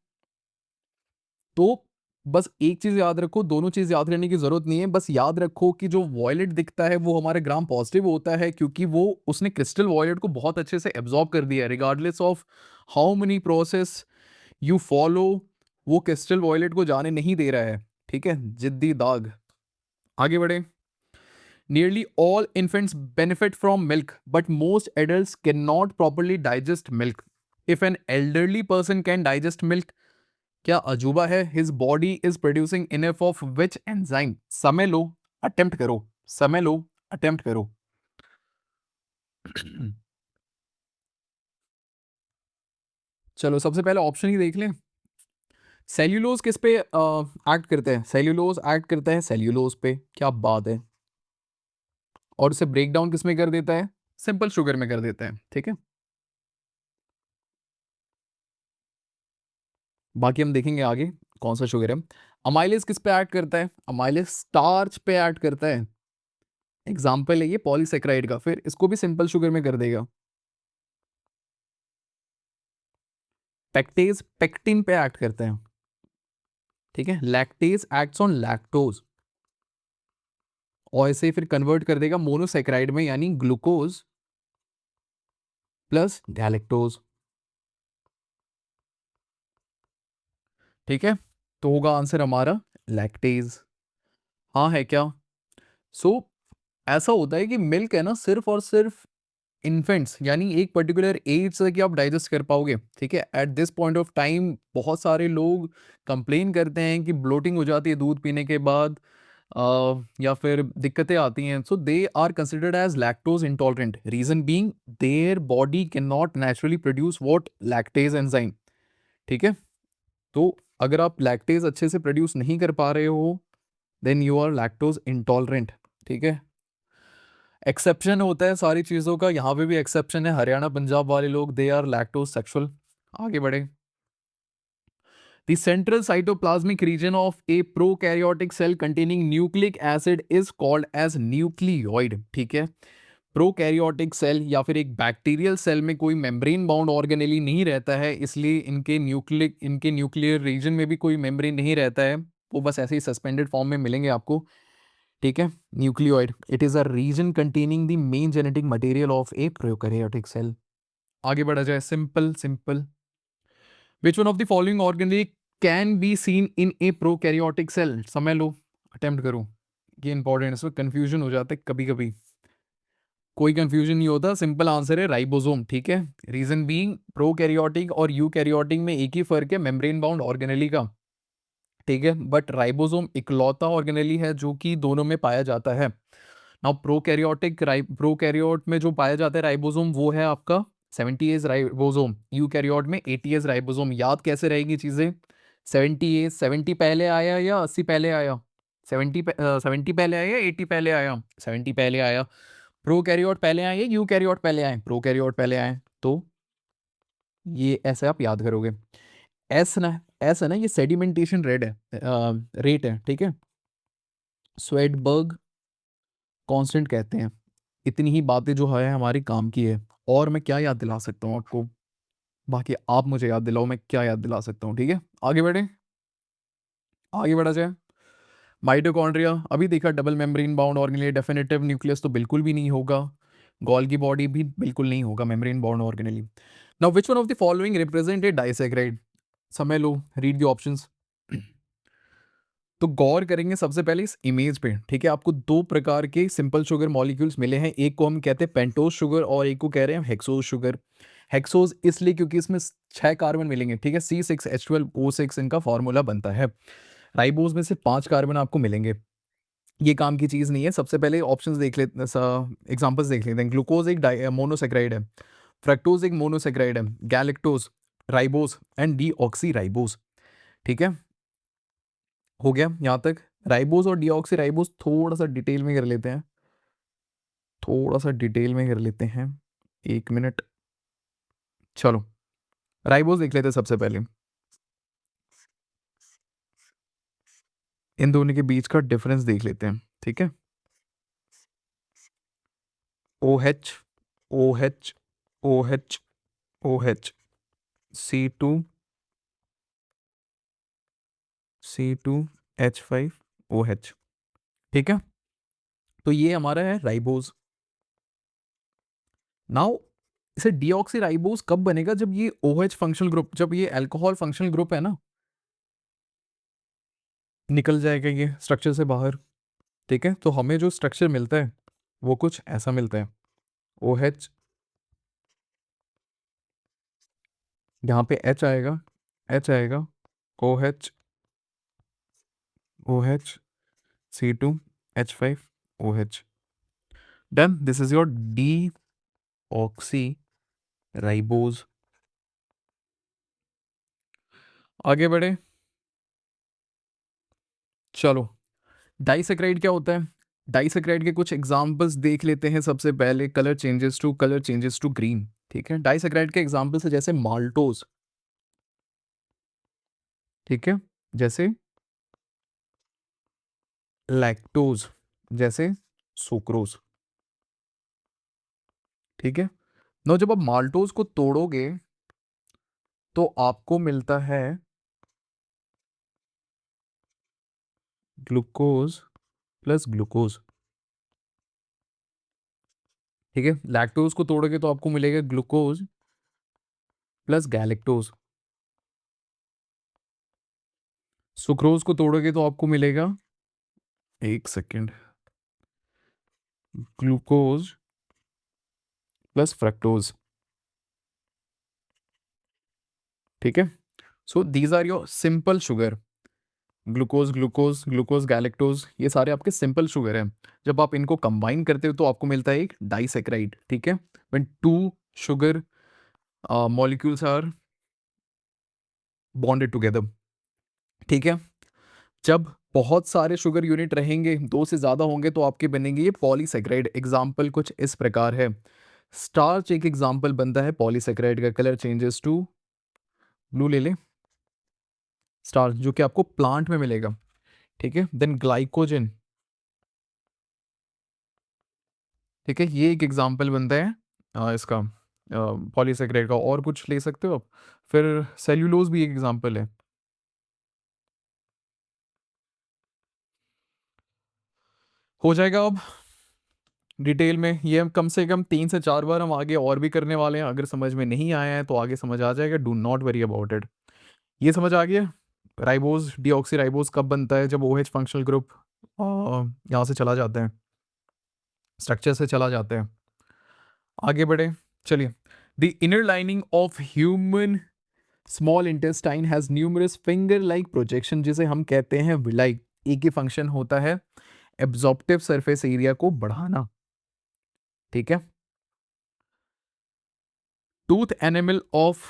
तो बस एक चीज याद रखो, दोनों चीज याद करने की जरूरत नहीं है, बस याद रखो कि जो वॉयलेट दिखता है वो हमारे ग्राम पॉजिटिव होता है, क्योंकि वो उसने क्रिस्टल वॉयलेट को बहुत अच्छे से एब्जॉर्ब कर दिया है, regardless of how many process you follow, वो क्रिस्टल वॉयलेट को जाने नहीं दे रहा है। ठीक है, जिद्दी दाग। आगे बढ़े। Nearly all infants benefit from milk, but most adults cannot properly digest milk. If an elderly person can digest milk, क्या अजूबा है, his body is producing enough of which enzyme? समय लो, attempt करो, समय लो, attempt करो। चलो सबसे पहले ऑप्शन ही देख लें। सेल्यूलोज किस पे एक्ट करते हैं, सेल्यूलोज एक्ट करता है सेल्यूलोज पे, क्या बात है। और उसे ब्रेक डाउन किस में कर देता है, सिंपल शुगर में कर देता है। ठीक है, बाकी हम देखेंगे आगे कौन सा शुगर है। अमाइलेज किस पे ऐड करता है, अमाइलेज स्टार्च पे ऐड करता है। एग्जाम्पल है ये पॉलीसेक्राइड का, फिर इसको भी सिंपल शुगर में कर देगा। पेक्टेज पेक्टिन पे एक्ट करते हैं। ठीक है, लैक्टेज एक्ट्स ऑन लैक्टोज, और इसे फिर कन्वर्ट कर देगा मोनोसेक्राइड में, यानी ग्लूकोज प्लस गैलेक्टोज। ठीक है, तो होगा आंसर हमारा लैक्टेज। हाँ है क्या? सो ऐसा होता है कि मिल्क है ना, सिर्फ और सिर्फ इन्फेंट्स, यानी एक पर्टिकुलर एज तक ही आप डाइजेस्ट कर पाओगे। ठीक है, at this point of time बहुत सारे लोग कंप्लेन करते हैं कि ब्लोटिंग हो जाती है दूध पीने के बाद, या फिर दिक्कतें आती हैं, so they are considered as lactose intolerant, reason being their body can not naturally produce what, lactase enzyme. ठीक है, तो अगर आप लैक्टेज अच्छे से प्रोड्यूस नहीं कर पा रहे हो, then you are lactose intolerant. ठीक है, एक्सेप्शन होता है सारी चीज़ों का, यहाँ पे भी एक्सेप्शन है। हरियाणा पंजाब वाले लोग दे आर लैक्टोज सेक्सुअल। आगे बढ़े। The central cytoplasmic region of a prokaryotic cell containing nucleic acid is called as nucleoid। ठीक है, प्रोकैरियोटिक सेल या फिर एक बैक्टीरियल सेल में कोई मेम्ब्रेन बाउंड ऑर्गेनेली नहीं रहता है, इसलिए इनके न्यूक्लियर रीजन में भी कोई मेम्ब्रेन नहीं रहता है, वो बस ऐसे ही सस्पेंडेड फॉर्म में मिलेंगे आपको। ठीक है, nucleoid it is a region containing the main genetic material of a prokaryotic cell. आगे बढ़ा जाए। Simple simple. Which one of the following organelle can be seen in a prokaryotic cell? समझ लो, अटेम्प्ट करो। ये इंपॉर्टेंट है, इसमें confusion हो जाता है कभी कभी। कोई कंफ्यूजन नहीं होता, सिंपल आंसर है राइबोसोम। ठीक है, रीजन बीइंग प्रोकैरियोटिक और यूकैरियोटिक में एक ही फर्क है, मेम्ब्रेन बाउंड ऑर्गेनेली का। ठीक है, बट राइबोसोम इकलौता ऑर्गेनेली है जो कि दोनों में पाया जाता है। नाउ प्रोकैरियोट में जो पाया जाता है राइबोसोम वो है आपका 70 राइबोसोम, यूकैरियोट में 80 राइबोसोम। याद कैसे रहेगी चीजें? 70 पहले आया या 80 पहले आया? 70 पहले आया या 80 पहले आया? 70 पहले आया। प्रोकैरियोट पहले आए या यूकैरियोट पहले आए? प्रोकैरियोट पहले आए। तो ये ऐसे आप याद करोगे। एस है ना, ये सेडिमेंटेशन रेट है। ठीक है, स्वेडबर्ग कांस्टेंट कहते हैं। इतनी ही बातें जो है हमारी काम की है। और मैं क्या याद दिला सकता हूँ आपको? बाकी आप मुझे याद दिलाओ, मैं क्या याद दिला सकता हूँ। ठीक है, आगे बढ़े। आगे बढ़ा जाए। माइटोकॉन्ड्रिया अभी देखा, double membrane bound organelle. Definitive nucleus तो बिल्कुल भी नहीं होगा। गोल्गी बॉडी भी बिल्कुल नहीं होगा membrane bound organelle. Now which one of the following represent a disaccharide? समझ लो, रीड द ऑप्शंस। तो गौर करेंगे सबसे पहले इस इमेज पे। ठीक है, आपको दो प्रकार के सिंपल शुगर मॉलिक्यूल्स मिले हैं, एक को हम कहते हैं पेंटोज शुगर और एक को कह रहे हैं हेक्सोज शुगर। हेक्सोज इसलिए क्योंकि इसमें 6 कार्बन मिलेंगे। ठीक है, C6H12O6 इनका फॉर्मूला बनता है। राइबोज में से 5 कार्बन आपको मिलेंगे। ये काम की चीज नहीं है। सबसे पहले ऑप्शंस देख लेते, एग्जांपल्स देख लेते हैं। ग्लूकोज एक मोनोसेक्राइड है, फ्रक्टोज एक मोनोसेक्राइड है, galactose, ribose and deoxy ribose. ठीक है, हो गया यहाँ तक। राइबोज और डीऑक्सी राइबोज थोड़ा सा डिटेल में कर लेते हैं, थोड़ा सा डिटेल में कर लेते हैं। 1 मिनट। चलो, राइबोज देख लेते हैं सबसे पहले। इन दोनों के बीच का डिफरेंस देख लेते हैं। ठीक है, OH OH OH OH C2H5OH। ठीक है, तो ये हमारा है राइबोज। नाउ इसे डीऑक्सी राइबोज कब बनेगा? जब ये OH फंक्शनल ग्रुप, जब ये अल्कोहल फंक्शनल ग्रुप है ना, निकल जाएगा ये स्ट्रक्चर से बाहर। ठीक है, तो हमें जो स्ट्रक्चर मिलता है वो कुछ ऐसा मिलता है। OH, यहाँ पे H आएगा, OH OH C2H5OH। Done, this is your deoxy ribose. आगे बढ़े। चलो, डाइसेक्राइड क्या होता है? डाइसेक्राइड के कुछ एग्जांपल्स देख लेते हैं। सबसे पहले कलर चेंजेस टू ग्रीन। ठीक है, डाइसेक्राइड के एग्जांपल्स है जैसे माल्टोज। ठीक है, जैसे लैक्टोज, जैसे सुक्रोज। ठीक है, नो जब आप माल्टोज को तोड़ोगे तो आपको मिलता है ग्लूकोज प्लस ग्लूकोज। ठीक है, लैक्टोज को तोड़ोगे तो आपको मिलेगा ग्लूकोज प्लस गैलेक्टोज। सुक्रोज को तोड़ोगे तो आपको मिलेगा, एक सेकेंड, ग्लूकोज प्लस फ्रक्टोज। ठीक है, so these are your simple sugar. Glucose glucose glucose galactose ये सारे आपके सिंपल शुगर हैं। जब आप इनको कंबाइन करते हो तो आपको मिलता है एक डाइसेक्राइड। ठीक है, when two sugar molecules are bonded together. ठीक है, जब बहुत सारे शुगर यूनिट रहेंगे, 2 से ज़्यादा होंगे तो आपके बनेंगे ये पॉलीसैकेराइड। एग्ज़ाम्पल कुछ इस प्रकार है। स्टार्च एक एग्ज़ाम्पल बनता है पॉलीसैकेराइड का। कलर चेंजेस टू ब्लू ले लें, स्टार्च जो कि आपको प्लांट में मिलेगा, ठीक है? देन ग्लाइकोजन, ठीक है? ये एक एग्ज़ाम्पल बनता है इसका पॉलीसैकेराइड का। और कुछ ले सकते हो आप। फिर सेल्युलोज़ भी एक एग्ज़ाम्पल है। हो जाएगा अब डिटेल में। ये हम कम से कम 3 से 4 बार हम आगे और भी करने वाले हैं। अगर समझ में नहीं आया है तो आगे समझ आ जाएगा, do not worry about it. ये समझ आ गया? राइबोज़, डीऑक्सी कब बनता है? जब ओएच फंक्शनल ग्रुप यहाँ से चला जाता है, स्ट्रक्चर से चला जाता है। आगे बढ़े, चलिए। The inner lining of human small intestine has numerous finger like projection, जिसे हम कहते हैं विलाई। एक ही फंक्शन होता है, एब्जॉर्प्टिव सरफेस एरिया को बढ़ाना, ठीक है? Tooth enamel of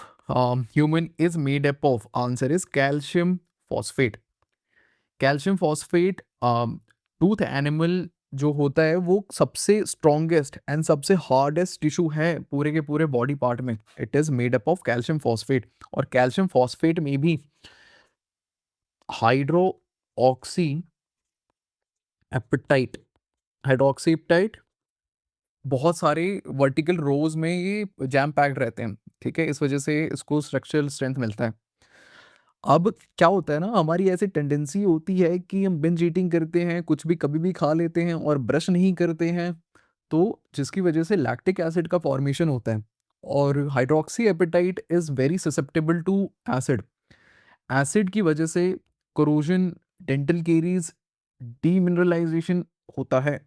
human is made up of, answer is calcium phosphate. Calcium phosphate tooth enamel जो होता है वो सबसे स्ट्रॉन्गेस्ट एंड सबसे हार्डेस्ट टिश्यू है पूरे के पूरे बॉडी पार्ट में। It is made up of calcium phosphate. और कैल्शियम फॉस्फेट में भी hydroxy apatite, hydroxy apatite, बहुत सारे वर्टिकल रोज में ये जैम पैक्ड रहते हैं, ठीक है? इस वजह से इसको स्ट्रक्चरल स्ट्रेंथ मिलता है। अब क्या होता है ना, हमारी ऐसी टेंडेंसी होती है कि हम बिंज ईटिंग करते हैं, कुछ भी कभी भी खा लेते हैं और ब्रश नहीं करते हैं, तो जिसकी वजह से लैक्टिक एसिड का फॉर्मेशन होता है। और hydroxy apatite is very susceptible to acid. Acid की वजह से कोरोजन, डेंटल केरीज, डीमिनरलाइजेशन होता है।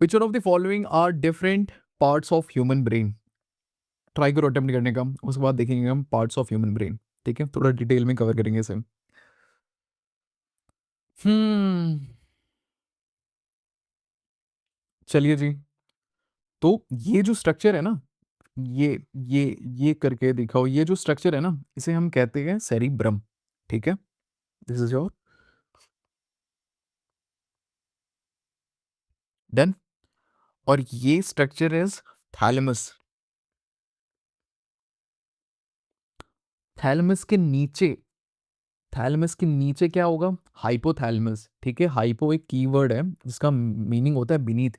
Which of the following are different parts of human brain? Try करो अटेम्प्ट करने का, उसके बाद देखेंगे हम पार्ट्स ऑफ ह्यूमन ब्रेन, ठीक है? थोड़ा डिटेल में कवर करेंगे इसे। हम्म, चलिए जी। तो ये जो स्ट्रक्चर है ना, ये ये ये करके दिखाओ। ये जो स्ट्रक्चर है ना, इसे हम कहते हैं सेरिब्रम, ठीक है? This is your done. और ये स्ट्रक्चर इज थैलेमस। थैलेमस के नीचे, थैलेमस के नीचे क्या होगा? हाइपोथैलेमस, ठीक है? हाइपो एक कीवर्ड है जिसका मीनिंग होता है बीनीथ,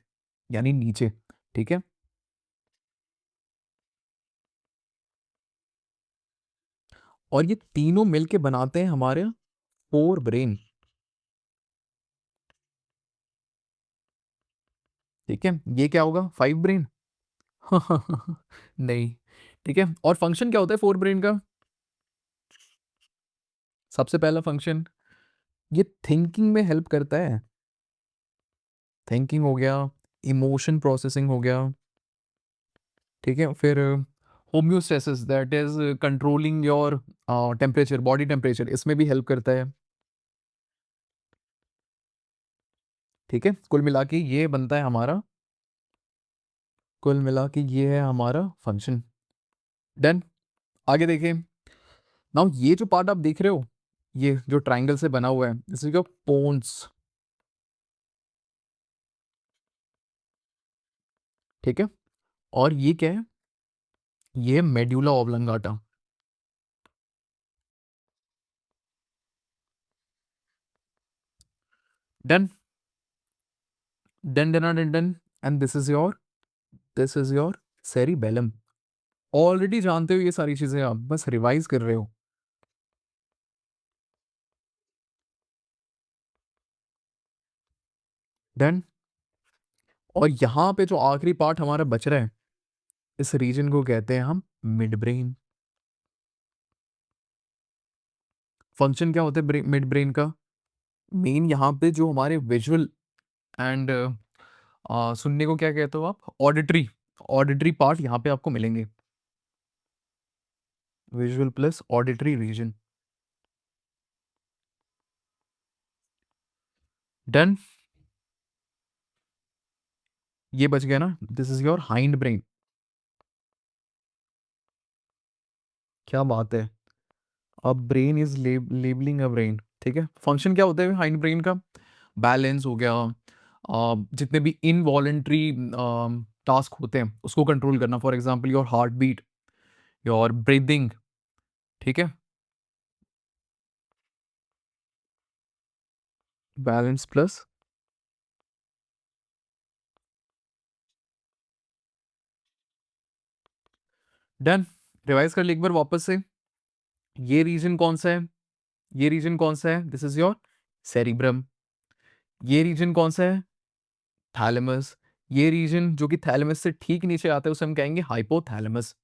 यानी नीचे, ठीक है? और ये तीनों मिलके बनाते हैं हमारे फोर ब्रेन, ठीक है? ये क्या होगा? Five brain. नहीं, ठीक है? और फंक्शन क्या होता है फोर ब्रेन का? सबसे पहला फंक्शन, ये थिंकिंग में हेल्प करता है। थिंकिंग हो गया, इमोशन प्रोसेसिंग हो गया, ठीक है? फिर homeostasis, that is controlling your temperature, body temperature, इसमें भी हेल्प करता है, ठीक है? कुल मिला के ये बनता है हमारा, कुल मिला के ये है हमारा फंक्शन। डन। आगे देखें। नाउ ये जो पार्ट आप देख रहे हो, ये जो ट्राइंगल से बना हुआ है, इसी को पोन्स, ठीक है? और ये क्या है? ये medulla oblongata. Done done done done done. And this is your cerebellum. Already जानते हो ये सारी चीजें, आप बस रिवाइज कर रहे हो। डन। और यहाँ पे जो आखिरी पार्ट हमारा बच रहा है, इस रीजन को कहते हैं हम मिड ब्रेन। फंक्शन क्या होता है मिड ब्रेन का? मेन यहाँ पे जो हमारे विजुअल एंड सुनने को क्या कहते हो आप? ऑडिटरी, ऑडिटरी पार्ट यहाँ पे आपको मिलेंगे। Visual plus auditory region. Done. ये बच गया ना? This is your hind brain. क्या बात है। अब brain is labelling a brain, ठीक है। फंक्शन क्या होता है हाइंड ब्रेन का? बैलेंस हो गया, जितने भी इनवॉलेंट्री टास्क होते हैं उसको कंट्रोल करना, for example your heart beat, your breathing, ठीक है। Balance plus done. रिवाइज कर ली एक बार वापस से। ये रीजन कौन सा है? ये रीजन कौन सा है? This is your cerebrum. ये रीजन कौन सा है? थैलेमस। ये रीजन जो कि थैलेमस से ठीक नीचे आता है उसे हम कहेंगे हाइपोथैलेमस,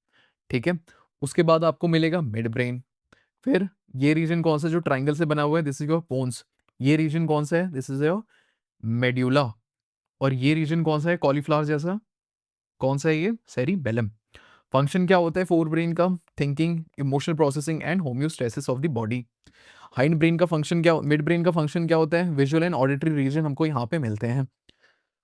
ठीक है। उसके बाद आपको मिलेगा मिड ब्रेन। फिर ये रीजन कौन सा जो ट्राइंगल से बना हुआ है? This is your pons. ये रीजन कौन सा है? This is your medulla. और ये रीजन कौन सा है कॉलीफ्लावर जैसा? कौन सा है ये? सेरिबेलम। फंक्शन क्या होता है फोर ब्रेन का? Thinking, emotional processing and homeostasis of the body. Hind brain का फंक्शन क्या, मिड ब्रेन का फंक्शन क्या होता है? विजुअल एंड ऑडिटरी रीजन हमको यहाँ पे मिलते हैं।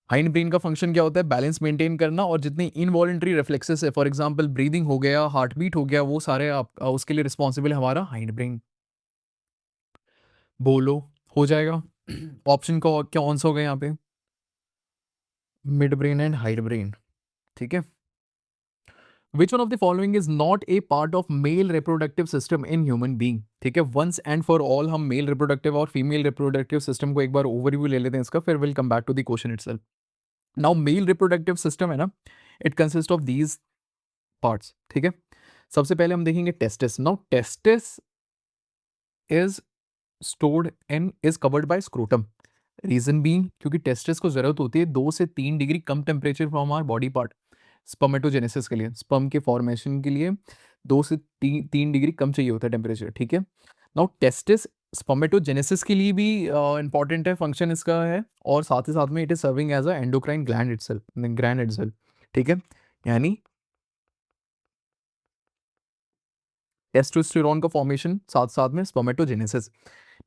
हाइंड ब्रेन का फंक्शन क्या होता है? बैलेंस मेंटेन करना, और जितनी इनवॉलेंट्री रिफ्लेक्सेस है, फॉर एग्जांपल ब्रीदिंग हो गया, हार्ट बीट हो गया, वो सारे आप उसके लिए रिस्पॉन्सिबल है हमारा हाइंड ब्रेन। बोलो, हो जाएगा। ऑप्शन का क्या आंसर होगा यहाँ पे? Mid brain and hind brain, ठीक है। Which one of the following is not a part of male reproductive system in human being, ठीक है। वंस एंड फॉर ऑल हम मेल रिप्रोडक्टिव और फीमेल रिप्रोडक्टिव सिस्टम को एक बार ओवरव्यू ले लेते हैं इसका, फिर will come back to the question itself. Now male reproductive system है ना, it consist of these parts, ठीक है। सबसे पहले हम देखेंगे testis. Now testis is stored in is covered by scrotum. Reason being क्योंकि टेस्टिस को जरूरत होती है 2 से 3 डिग्री कम temperature from our body part spermatogenesis के लिए, स्पर्म के फॉर्मेशन के लिए 2 से 3 डिग्री कम चाहिए होता है टेम्परेचर, ठीक है। नाउ टेस्टिस स्पर्मेटोजेनेसिस के लिए भी इंपॉर्टेंट है, फंक्शन इसका है, और साथ ही साथ में it is serving as a endocrine gland itself, ठीक है। यानी टेस्टोस्टेरोन का फॉर्मेशन साथ साथ में स्पर्मेटोजेनेसिस।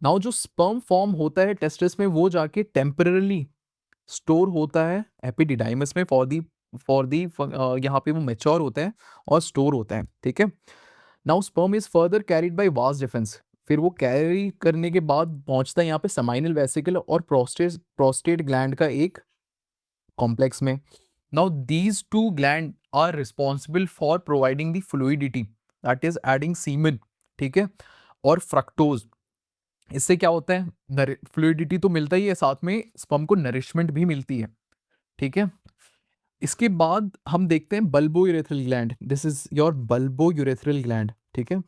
नाउ जो स्पर्म फॉर्म होता है टेस्टिस में वो जाके टेम्परली स्टोर होता है एपिडिडाइमस में फॉर दी यहाँ पे वो मेच्योर होता है और स्टोर होता है, ठीक है। Now sperm is further carried by वास डिफेंस। फिर वो कैरी करने के बाद पहुंचता है यहाँ पे समाइनल वेसिकल और प्रोस्टेट ग्लैंड का एक कॉम्प्लेक्स में। Now these two gland are responsible for providing the fluidity, that is adding semen, ठीक है, और फ्रक्टोज। इससे क्या होता है? फ्लूइडिटी तो मिलता ही है, साथ में स्पर्म को नरिशमेंट भी मिलती है, ठीक है। इसके बाद हम देखते हैं bulbo urethral gland. This is your bulbo urethral gland, ठीक है।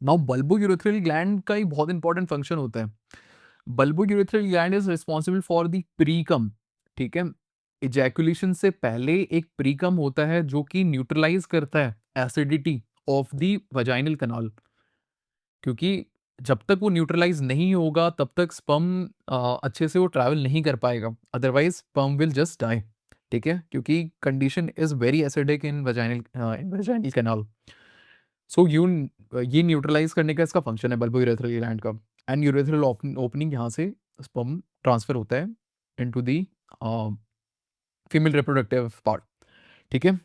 नाउ बल्बो यूरेथ्रल ग्लैंड का एक बहुत इंपॉर्टेंट फंक्शन होता है। Bulbo urethral gland is responsible for the precum, ठीक है। इजैकुलेशन से पहले एक प्रीकम होता है जो कि न्यूट्रलाइज करता है एसिडिटी ऑफ द वजाइनल कनाल, क्योंकि जब तक वो न्यूट्रलाइज नहीं होगा तब तक स्पर्म अच्छे से वो ट्रैवल नहीं कर पाएगा, otherwise sperm will just die, ठीक है, क्योंकि condition is very acidic in vaginal canal. So ये न्यूट्रलाइज करने का इसका फंक्शन है बल्बो यूरेथ्रल ग्लैंड का। एंड यूरेथ्रल ओपनिंग यहाँ से स्पर्म ट्रांसफर होता है into the female reproductive part, ठीक है।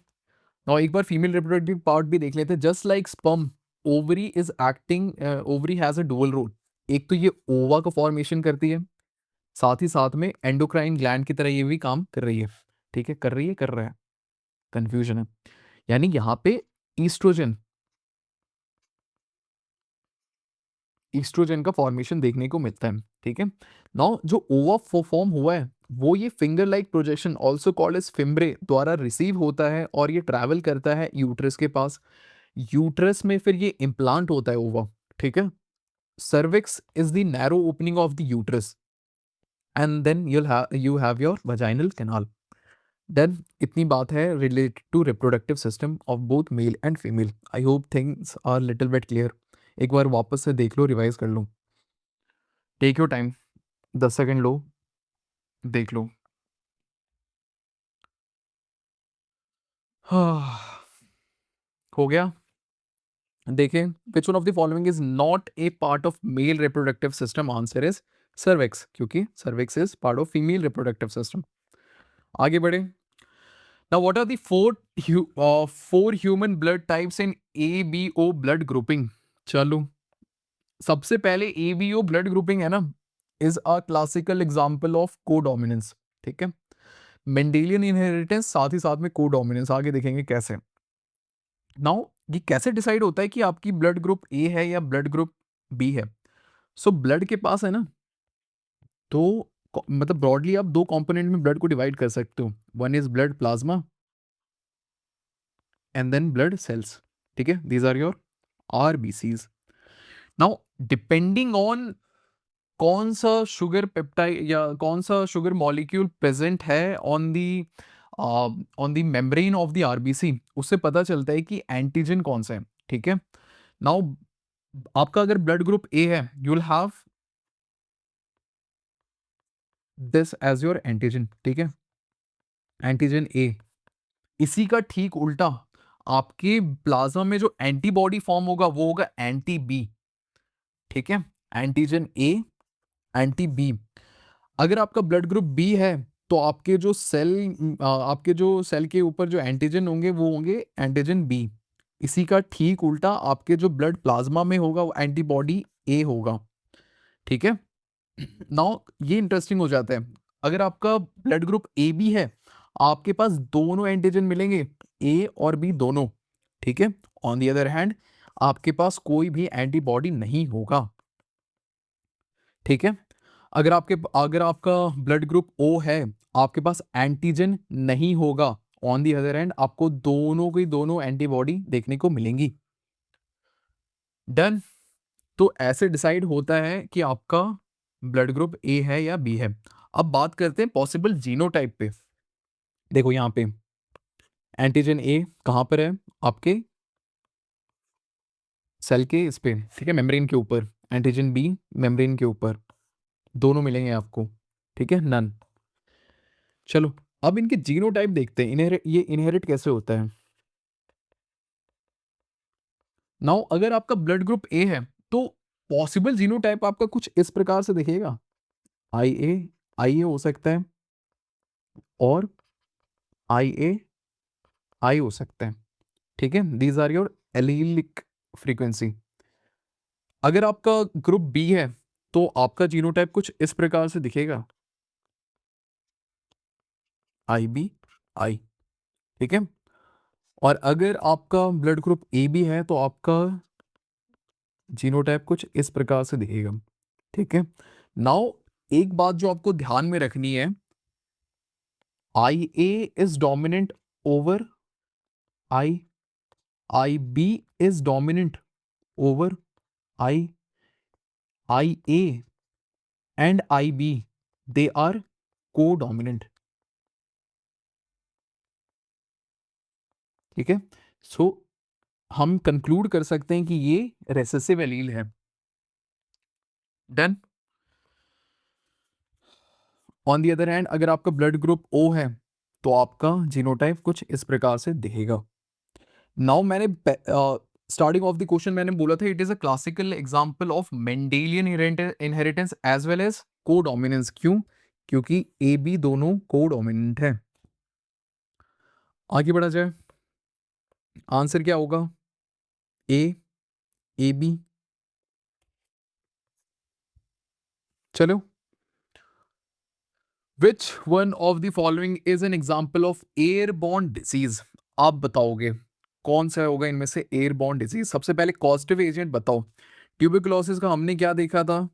और एक बार फीमेल रिप्रोडक्टिव पार्ट भी देख लेते हैं। Just like sperm, ovary is acting, ovary has a dual role. एक तो ये ओवा का फॉर्मेशन करती है, साथ ही साथ में एंडोक्राइन ग्लैंड की तरह ये भी काम कर रही है, ठीक है, कर रही है, कर रहा है, कंफ्यूजन है। यानी यहाँ पे ईस्ट्रोजन ईस्ट्रोजन का फॉर्मेशन देखने को मिलता है, ठीक है। नाउ जो ओवा फॉर्म हुआ है वो ये finger like projection also called as fimbriae द्वारा रिसीव होता है और ये ट्रैवल करता है यूट्रस के पास। यूट्रस में फिर ये इम्प्लांट होता है ओवा, ठीक है। cervix is the narrow opening of the uterus, and then you have your vaginal canal. Then इतनी बात है related to reproductive system of both male and female. I hope things are little bit clear. एक बार वापस से देख लो, revise कर लो। टेक योर टाइम, 10 सेकेंड लो, देख लो। हो गया। देखें, which one of the following is not a part of male reproductive system? Answer is cervix, क्योंकि cervix is part of female reproductive system. आगे बढ़े। Now what are the four human blood types in ABO blood grouping? चलो, सबसे पहले ABO blood grouping है ना, is a classical example of codominance. ठीक है, मेंडेलियन इनहेरिटेंस, साथ ही साथ में कोडोमिनेंस, आगे देखेंगे कैसे। नाउ ये कैसे डिसाइड होता है कि आपकी ब्लड ग्रुप ए है या ब्लड ग्रुप बी है? सो ब्लड के पास है ना, तो मतलब ब्रॉडली आप दो कंपोनेंट में ब्लड को डिवाइड कर सकते हो। One is blood plasma and then blood cells. ठीक है, these are your RBCs. Now depending on कौन सा शुगर पेप्टाइड या कौन सा शुगर मॉलिक्यूल प्रेजेंट है on the membrane of the RBC, उससे पता चलता है कि एंटीजन कौन सा है। ठीक है, नाउ आपका अगर ब्लड ग्रुप ए है, you will have this as your antigen. ठीक है, एंटीजन ए। इसी का ठीक उल्टा आपके प्लाज्मा में जो एंटीबॉडी फॉर्म होगा वो होगा एंटी बी। ठीक है, एंटीजन ए, एंटी बी। अगर आपका ब्लड ग्रुप बी है, तो आपके जो सेल के ऊपर जो एंटीजन होंगे वो होंगे एंटीजन बी। इसी का ठीक उल्टा आपके जो ब्लड प्लाज्मा में होगा वो एंटीबॉडी ए होगा। ठीक है, नाउ ये इंटरेस्टिंग हो जाता है। अगर आपका ब्लड ग्रुप ए बी है, आपके पास दोनों एंटीजन मिलेंगे, ए और बी दोनों। ठीक है, ऑन द अदर हैंड आपके पास कोई भी एंटीबॉडी नहीं होगा। ठीक है, अगर आपका ब्लड ग्रुप ओ है, आपके पास एंटीजन नहीं होगा, ऑन दी अदर एंड आपको दोनों की दोनों एंटीबॉडी देखने को मिलेंगी। डन। तो ऐसे डिसाइड होता है कि आपका ब्लड ग्रुप ए है या बी है। अब बात करते हैं पॉसिबल जीनोटाइप पे। देखो यहाँ पे एंटीजन ए कहाँ पर है? आपके सेल के इस पे, ठीक है, मेम्ब्रेन के ऊपर। एंटीजन बी मेम्ब्रेन के ऊपर, दोनों मिलेंगे आपको। ठीक है, नन। चलो, अब इनके जीनोटाइप देखते हैं, ये इनहेरिट कैसे होता है। नाउ अगर आपका ब्लड ग्रुप ए है, तो पॉसिबल जीनोटाइप आपका कुछ इस प्रकार से दिखेगा। आई ए, आई ए हो सकता है, और आई ए आई हो सकता है। ठीक है, these are your allelic frequency. अगर आपका ग्रुप बी है, तो आपका जीनोटाइप कुछ इस प्रकार से दिखेगा, आई बी आई। ठीक है, और अगर आपका ब्लड ग्रुप ए बी है, तो आपका जीनोटाइप कुछ इस प्रकार से दिखेगा। ठीक है, नाउ एक बात जो आपको ध्यान में रखनी है, I A is dominant over I, I B is dominant over I, I A and I B they are codominant. ठीक है, सो हम कंक्लूड कर सकते हैं कि ये रेसेसिव एलील है। Done. On the other hand अगर आपका ब्लड ग्रुप ओ है, तो आपका जीनोटाइप कुछ इस प्रकार से दिखेगा। नाउ मैंने स्टार्टिंग ऑफ द क्वेश्चन मैंने बोला था it is a classical example of Mendelian inheritance as well as codominance. क्यों? क्योंकि ए बी दोनों कोडोमिनेंट है। आगे बढ़ा जाए, आंसर क्या होगा? ए, ए बी। चलो, विच one of the following is an example of airborne disease? आप बताओगे कौन सा होगा इनमें से एयरबॉर्न डिजीज। सबसे पहले कॉजेटिव एजेंट बताओ। ट्यूबरकुलोसिस का हमने क्या देखा था?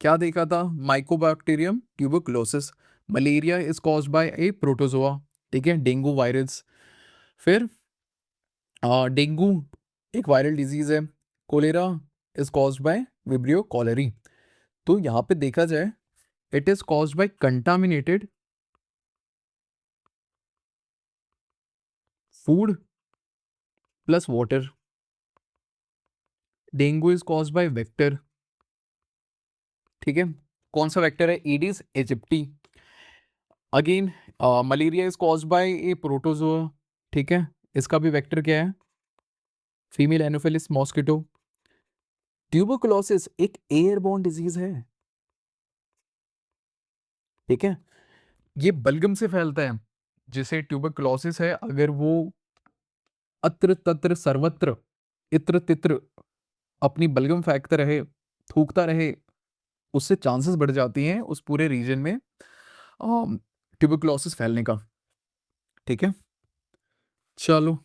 क्या देखा था? Mycobacterium tuberculosis. Malaria is caused by a protozoa. ठीक है, डेंगू वायरस। फिर डेंगू एक वायरल डिजीज है। Cholera is caused by vibrio cholerae. तो यहाँ पे देखा जाए, it is caused by contaminated food plus water. Dengue is caused by vector. ठीक है, कौन सा वेक्टर है? Aedes aegypti. Again malaria is caused by a protozoa. ठीक है, इसका भी वेक्टर क्या है? Female Anopheles mosquito. ट्यूबरकुलोसिस एक एयरबॉर्न डिजीज है। ठीक है, ये बलगम से फैलता है। जिसे ट्यूबरकुलोसिस है, अगर वो अत्र तत्र सर्वत्र इत्र तित्र अपनी बलगम फेंकता रहे, थूकता रहे, उससे चांसेस बढ़ जाती हैं उस पूरे रीजन में ट्यूबरकुलोसिस फैलने का। ठीक है, चलो।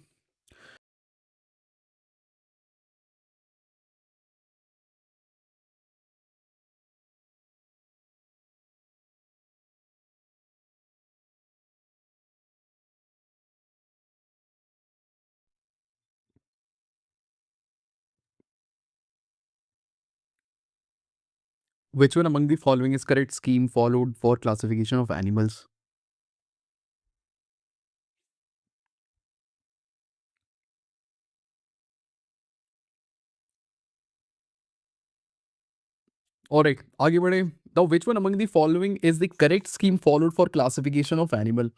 Which one among the following is correct scheme followed for classification of animals? और एक आगे बढ़े। Now which one among the following is the correct scheme followed for classification of animal?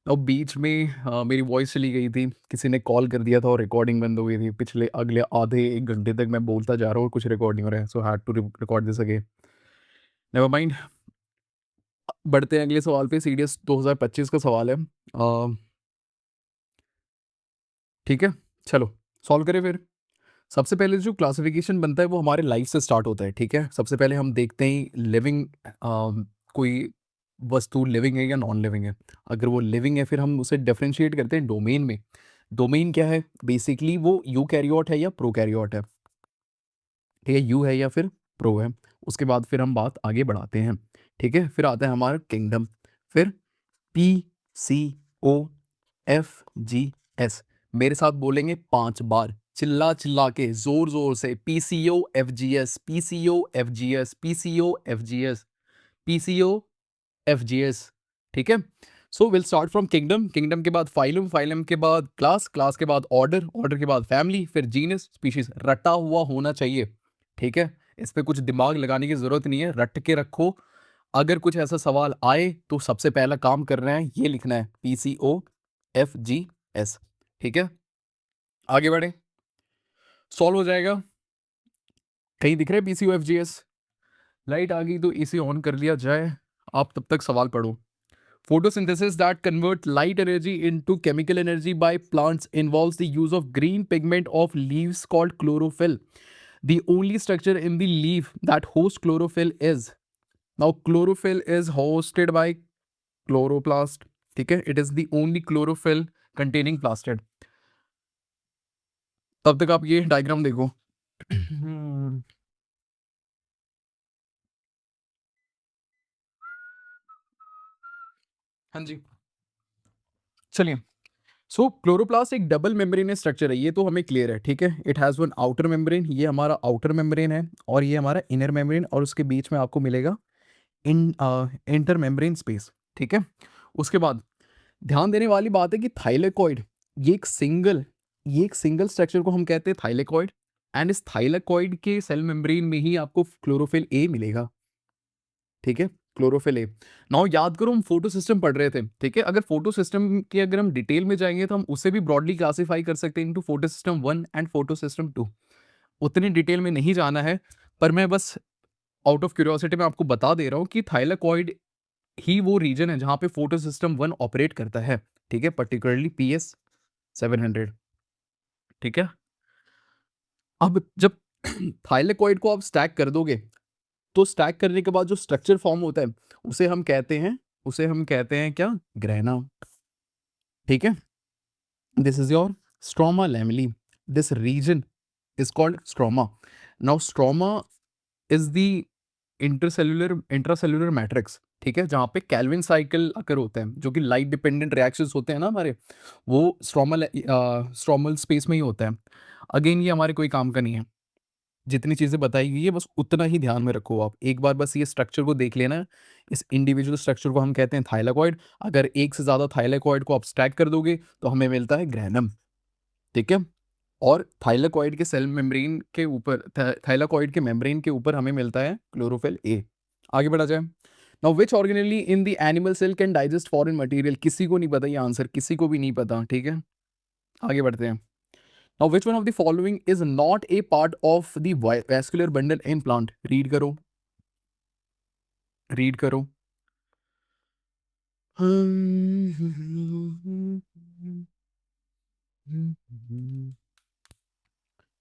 Now बीच में मेरी वॉइस चली गई थी, किसी ने कॉल कर दिया था और रिकॉर्डिंग बंद हो गई थी। पिछले अगले आधे 1 घंटे तक मैं बोलता जा रहा हूँ, कुछ रिकॉर्ड नहीं हो रहा है, so had to record this again. Never mind, बढ़ते हैं अगले सवाल पे। सीडीएस 2025 का सवाल है। ठीक है, चलो सॉल्व करें फिर। सबसे पहले जो क्लासिफिकेशन बनता है वो हमारे लाइफ से स्टार्ट होता है। ठीक है, सबसे पहले हम देखते हैं लिविंग, कोई वस्तु लिविंग है या नॉन लिविंग है। अगर वो लिविंग है फिर हम उसे डिफरेंशिएट करते हैं डोमेन में। डोमेन क्या है? बेसिकली वो यूकैरियोट है या प्रोकैरियोट है। ठीक है, यू है या फिर प्रो है। उसके बाद फिर हम बात आगे बढ़ाते हैं। ठीक है, फिर आता है हमारा किंगडम, फिर P, C, O, F, G, S. मेरे साथ बोलेंगे 5 बार, चिल्ला चिल्ला के, जोर जोर से। PCO F G S, PCO F G S, PCO F G S, PCO F G S. ठीक है, so will start from kingdom. Kingdom के बाद फाइलम, फाइलम के बाद क्लास, क्लास के बाद ऑर्डर, ऑर्डर के बाद फैमिली, फिर जीनस, स्पीशीज। रटा हुआ होना चाहिए। ठीक है, इस पे कुछ दिमाग लगाने की जरूरत नहीं है, रट के रखो। अगर कुछ ऐसा सवाल आए तो सबसे पहला काम करना है ये लिखना है, P C O F G S. ठीक है, आगे बढ़े, सॉल्व हो जाएगा। कहीं दिख रहा है PCO F G S? Light आ गई तो इसे ऑन कर लिया जाए, आप तब तक सवाल पढ़ो। Photosynthesis that convert light energy into chemical energy by plants involves the use of green pigment of leaves called chlorophyll. The only structure in the leaf that hosts chlorophyll is, now chlorophyll is hosted by chloroplast. ठीक है, it is the only chlorophyll containing plastid. तब तक आप ये diagram देखो। हाँ जी, चलिए। सो chloroplast एक डबल मेम्ब्रेन स्ट्रक्चर है, ये तो हमें क्लियर है। ठीक है, it has one outer membrane, ये हमारा आउटर मेम्ब्रेन है, और ये हमारा इनर मेम्ब्रेन, और उसके बीच में आपको मिलेगा इन इंटर मेम्ब्रेन स्पेस। ठीक है, उसके बाद ध्यान देने वाली बात है कि थाइलेकॉइड, ये एक सिंगल स्ट्रक्चर को हम कहते हैं थाइलेकॉइड। एंड इस थाइलेकॉइड के सेल मेम्ब्रेन में ही आपको क्लोरोफिल ए मिलेगा। ठीक है, क्लोरोफिल ए। नाउ याद करो, हम फोटो सिस्टम पढ़ रहे थे। ठीक है, अगर फोटो सिस्टम के अगर हम डिटेल में जाएंगे तो हम उसे भी ब्रॉडली क्लासीफाई कर सकते हैं into photo system 1 and photo system 2। उतनी डिटेल में नहीं जाना है, पर मैं बस आउट ऑफ क्यूरियोसिटी में आपको बता दे रहा हूँ कि थाइलाकॉइड ही वो रीजन है जहां पे फोटो सिस्टम 1 ऑपरेट करता है। ठीक है, पर्टिकुलरली पीएस 700। ठीक है, अब जब थाइलेकॉइड को आप स्टैक कर दोगे तो स्टैक करने के बाद जो स्ट्रक्चर फॉर्म होता है उसे हम कहते हैं क्या? ग्रैना। ठीक है, this is your stroma lamellae. This region is called stroma. Now stroma is the intracellular matrix. ठीक है, जहां पे कैल्विन साइकिल अकर होता है, जो कि लाइट डिपेंडेंट रिएक्शंस होते हैं ना हमारे, वो स्ट्रोमल स्पेस में ही होता है। अगेन ये हमारे कोई काम का नहीं है, जितनी चीज़ें बताई गई है बस उतना ही ध्यान में रखो आप। एक बार बस ये स्ट्रक्चर को देख लेना। इस इंडिविजुअल स्ट्रक्चर को हम कहते हैं थाइलाकॉइड। अगर एक से ज़्यादा थाइलाकॉइड को आप स्टैक कर दोगे तो हमें मिलता है ग्रैनम। ठीक है, और थाइलाकॉइड के सेल मेम्ब्रेन के ऊपर, थाइलाकॉइड के मेम्ब्रेन के ऊपर हमें मिलता है क्लोरोफिल ए। आगे बढ़ा जाए। Now which organelle in the animal cell can digest foreign material? किसी को नहीं पता ये आंसर, किसी को भी नहीं पता। ठीक है, आगे बढ़ते हैं। Now, which one of the following is not a part of the vascular bundle in plant? Read करो, रीड करो। क्या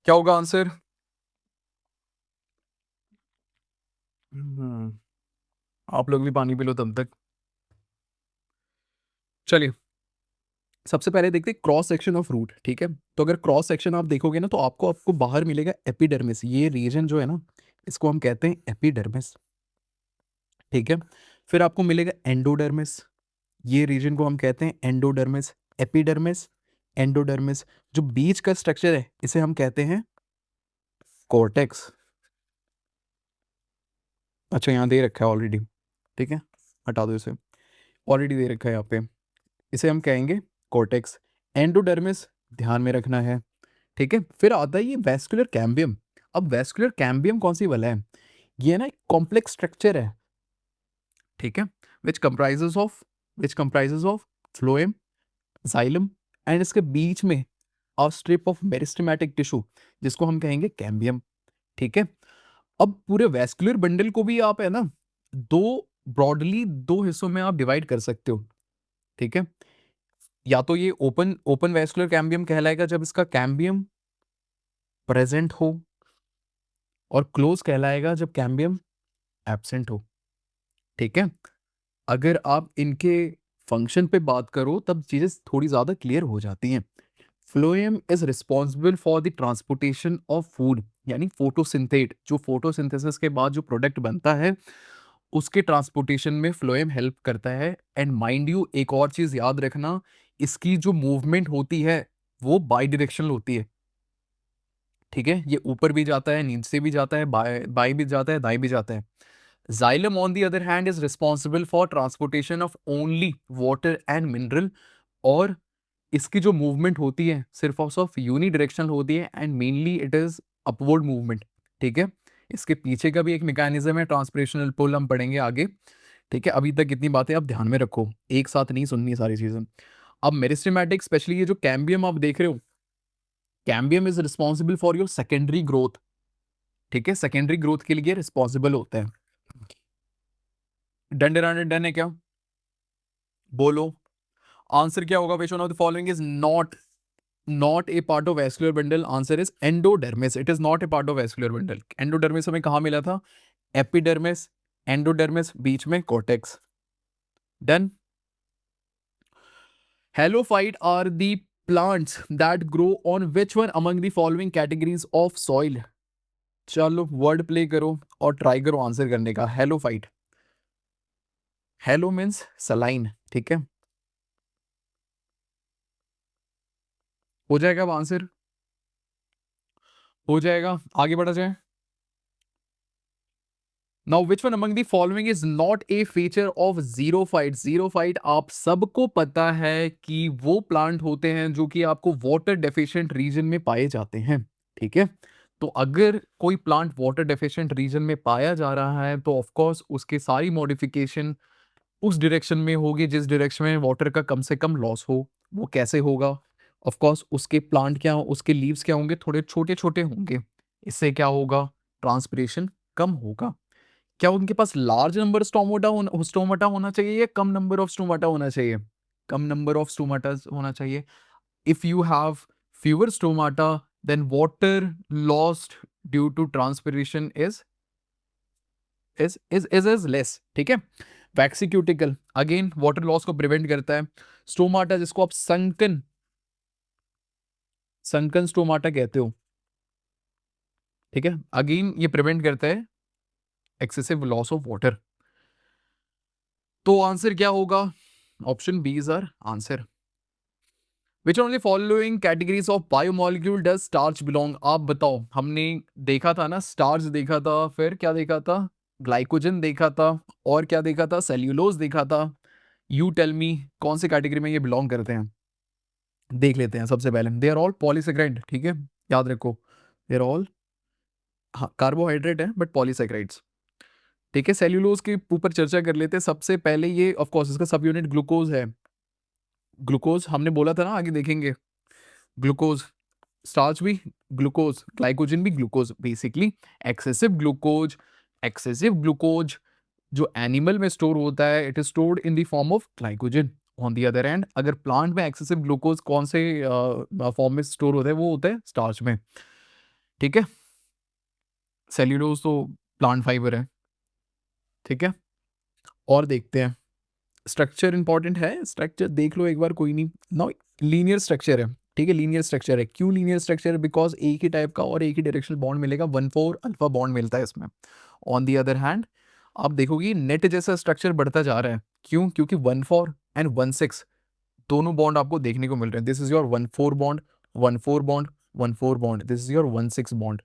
होगा आंसर? आप लोग भी पानी पी लो तब तक। चलिए, सबसे पहले देखते हैं क्रॉस सेक्शन ऑफ रूट। ठीक है, तो अगर क्रॉस सेक्शन आप देखोगे ना, तो आपको आपको बाहर मिलेगा एपिडर्मिस। ये रीजन जो है ना, इसको हम कहते हैं एपिडर्मिस। ठीक है, फिर आपको मिलेगा एंडोडर्मिस। ये रीजन को हम कहते हैं एंडोडर्मिस। Epidermis, endodermis. जो बीच का स्ट्रक्चर है, इसे हम कहते हैं कॉर्टेक्स। अच्छा, यहाँ दे रखा है ऑलरेडी। ठीक है, हटा दो इसे, ऑलरेडी दे रखा है यहाँ पे। इसे हम कहेंगे कॉर्टेक्स। एंडोडर्मिस ध्यान में रखना है। ठीक है, फिर आता है ये वेस्कुलर कैम्बियम। अब वेस्कुलर कैम्बियम कौन सी वाला है? ये ना एक कॉम्प्लेक्स स्ट्रक्चर है। ठीक है, विच comprises of phloem, xylem, and इसके बीच में a strip of meristematic tissue, जिसको हम कहेंगे कैम्बियम। ठीक है, अब पूरे वेस्कुलर बंडल को भी आप है ना, ब्रॉडली दो हिस्सों में आप डिवाइड कर सकते हो। ठीक है, या तो ये ओपन ओपन वेस्कुलर कैम्बियम कहलाएगा जब इसका कैम्बियम प्रेजेंट हो, और क्लोज कहलाएगा जब कैम्बियम एब्सेंट हो। ठीक है, अगर आप इनके फंक्शन पे बात करो, तब चीजें थोड़ी ज्यादा क्लियर हो जाती हैं। Phloem is responsible for the transportation of food, यानी फोटोसिंथेट, जो फोटोसिंथेसिस के बाद जो प्रोडक्ट बनता है, उसके ट्रांसपोर्टेशन में फ्लोएम हेल्प करता है। एंड माइंड यू, एक और चीज याद रखना, इसकी जो मूवमेंट होती है वो बाई डायरेक्शनल होती है। ठीक है, ये ऊपर भी जाता है, नीचे भी जाता है, बाई भी जाता है, दाएं भी जाता है। Xylem, on the other hand, is responsible for transportation of only water and mineral, और इसकी जो मूवमेंट होती है सिर्फ और सिर्फ यूनिडायरेक्शनल होती है, and mainly it is upward movement. ठीक है, इसके पीछे का भी एक मैकेनिज्म है, ट्रांसपरेशनल पुल, हम पढ़ेंगे आगे। ठीक है, अभी तक इतनी बातें आप ध्यान में रखो, एक साथ नहीं सुननी सारी चीजें। अब मेरिस्टेमेटिक, स्पेशली ये जो कैम्बियम आप देख रहे हो, cambium is responsible for your secondary growth. ठीक है, सेकेंडरी ग्रोथ के लिए रिस्पॉन्सिबल होता है। डन डन डन है क्या? बोलो, आंसर क्या होगा? Which one of the following is not a part of vascular bundle? Answer is endodermis. It is not a part of vascular bundle. Endodermis हमें कहाँ मिला था? एपिडर्मिस, एंडोडर्मिस, बीच में cortex. Done. Halophyte are the plants that grow on which one among the following categories of soil? चलो word play करो और try करो आंसर करने का। Halophyte, halo means saline. ठीक है, हो जाएगा अब आंसर, हो जाएगा, आगे बढ़ा जाए। Now which one among the following is not A feature of xerophyte? Xerophyte आप सबको पता है कि वो प्लांट होते हैं जो कि आपको वाटर डेफिशिएंट रीजन में पाए जाते हैं। ठीक है, तो अगर कोई प्लांट वाटर डेफिशिएंट रीजन में पाया जा रहा है, तो ऑफ कोर्स उसके सारी मॉडिफिकेशन उस डायरेक्शन में होगी जिस डायरेक्शन में वाटर का कम से कम लॉस हो। वो कैसे होगा? ऑफ कोर्स उसके प्लांट क्या, उसके लीव्स क्या होंगे? थोड़े छोटे छोटे होंगे। इससे क्या होगा? ट्रांसपिरेशन कम होगा। क्या उनके पास लार्ज नंबर स्टोमाटा होना चाहिए या कम नंबर ऑफ स्टोमाटा होना चाहिए? कम नंबर ऑफ स्टोमाटा होना चाहिए। If you have fewer stomata, then water lost due to transpiration is less. ठीक है, वैक्सीक्यूटिकल अगेन वाटर लॉस को प्रिवेंट करता है। स्टोमाटा जिसको आप संकन संकन स्टोमाटा कहते हो, ठीक है, अगेन ये प्रिवेंट करता है एक्सेसिव लॉस ऑफ वाटर। तो आंसर क्या होगा? Option B is our answer. Which on the following categories of biomolecule does starch belong? आप बताओ, हमने देखा था ना, स्टार्च देखा था, फिर क्या देखा था? ग्लाइकोजन देखा था, और क्या देखा था? सेल्यूलोज देखा था। यू टेल मी, कौन सी कैटेगरी में ये बिलोंग करते हैं? देख लेते हैं। सबसे पहले दे आर ऑल पॉलीसेकेराइड। ठीक है, याद रखो, दे आर ऑल, हाँ, कार्बोहाइड्रेट है बट पॉलीसेकेराइड्स। ठीक है, सेल्यूलोज के ऊपर चर्चा कर लेते हैं। सबसे पहले ये ऑफ कोर्स इसका सब यूनिट ग्लूकोज है। ग्लूकोज हमने बोला था ना, आगे देखेंगे। ग्लूकोज, स्टार्च भी ग्लूकोज, ग्लाइकोजन भी ग्लूकोज। बेसिकली एक्सेसिव ग्लूकोज जो एनिमल में स्टोर होता है it is stored in the form of glycogen. On the other hand अगर प्लांट में एक्सेसिव ग्लूकोज कौन से फॉर्म में स्टोर होता है, वो होता है स्टार्च में। ठीक है, सेल्यूलोज तो प्लांट फाइबर है। ठीक है, और देखते हैं स्ट्रक्चर इंपॉर्टेंट है, स्ट्रक्चर देख लो एक बार, कोई नहीं ना। लीनियर स्ट्रक्चर है, ठीक है, लीनियर स्ट्रक्चर है। क्यों लीनियर स्ट्रक्चर है? बिकॉज एक ही टाइप का और एक ही डायरेक्शनल बॉन्ड मिलेगा, 1,4 अल्फा बॉन्ड मिलता है इसमें। ऑन दी अदर हैंड आप देखोगे नेट जैसा स्ट्रक्चर बढ़ता जा रहा है। क्यों? क्योंकि 1,4 एंड 1,6 दोनों बॉन्ड आपको देखने को मिल रहे हैं। This is your 1,4 bond, 1,4 bond, 1,4 bond, this is your 1,6 bond.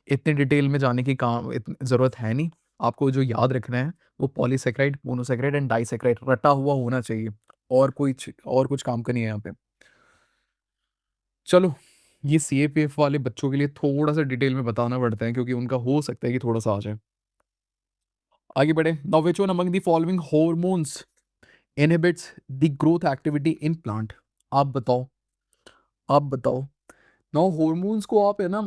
इतने डिटेल में जाने की काम ज़रूरत है नहीं। आपको जो याद रखना है वो पॉलीसेक्राइड, मोनोसेक्राइड एंड डाइसेक्राइड रटा हुआ होना चाहिए। और कुछ काम का नहीं है यहाँ पे। चलो, ये सीएपीएफ वाले बच्चों के लिए थोड़ा सा डिटेल में बताना पड़ता है क्योंकि उनका हो सकता है कि थोड़ा सा आ जाए। आगे बढ़े। Now which one among the following hormones inhibits the growth activity in plant? आप बताओ, आप बताओ। नाउ हॉर्मोन्स को आप है ना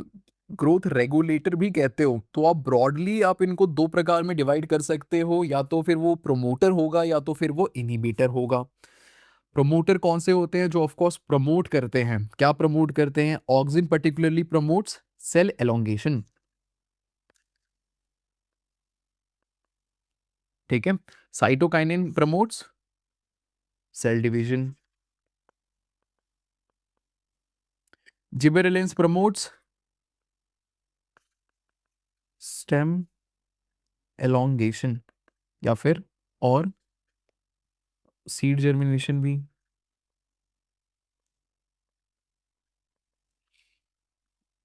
ग्रोथ रेगुलेटर भी कहते हो, तो आप ब्रॉडली आप इनको दो प्रकार में डिवाइड कर सकते हो, या तो फिर वो प्रोमोटर होगा या तो फिर वो इनहिबिटर होगा। प्रोमोटर कौन से होते हैं? जो ऑफ कोर्स प्रमोट करते हैं। क्या प्रमोट करते हैं? Auxin particularly promotes cell elongation. ठीक है, cytokinin promotes cell division, gibberellins promotes stem elongation, या फिर और सीड जर्मिनेशन भी।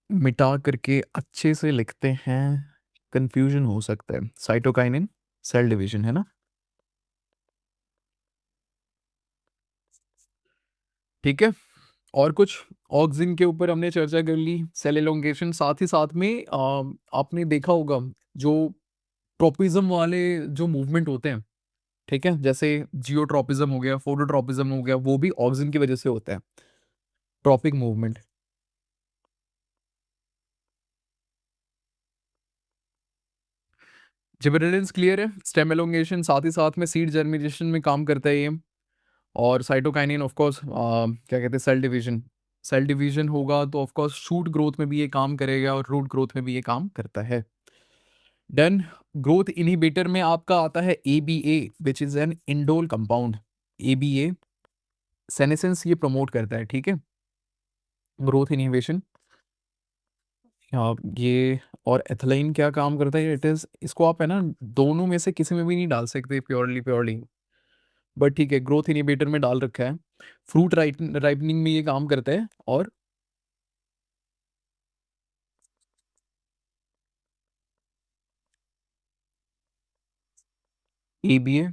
मिटा करके अच्छे से लिखते हैं, कंफ्यूजन हो सकता है। साइटोकाइनिन सेल डिवीजन है ना। ठीक है, और कुछ ऑक्सिन के ऊपर हमने चर्चा कर ली, सेल एलोंगेशन, साथ ही साथ में आपने देखा होगा जो ट्रोपिज्म वाले जो मूवमेंट होते हैं, ठीक है, जैसे जियोट्रोपिज्म हो गया, फोटोट्रोपिज्म हो गया, वो भी ऑक्सिन की वजह से होता है, ट्रॉपिक मूवमेंट। जिबरेलिंस क्लियर है, स्टेम एलोंगेशन, साथ ही साथ में सीड जर्मिनेशन में काम करता है ये। और साइटोकाइनिन ऑफ कोर्स क्या कहते हैं, सेल डिवीजन। सेल डिवीजन होगा तो ऑफ कोर्स शूट ग्रोथ में भी ये काम करेगा और रूट ग्रोथ में भी ये काम करता है। डन। ग्रोथ इनहिबिटर में आपका आता है ABA which is an indole compound. ABA senescence ये प्रमोट करता है, ठीक है, ग्रोथ इनहिबिशन। ये और एथिलीन क्या काम करता है? इट इज, इसको आप है ना दोनों में से किसी में भी नहीं डाल सकते प्योरली प्योरली, बट ठीक है ग्रोथ इनहिबिटर में डाल रखा है। फ्रूट राइपनिंग में ये काम करता है। और ABA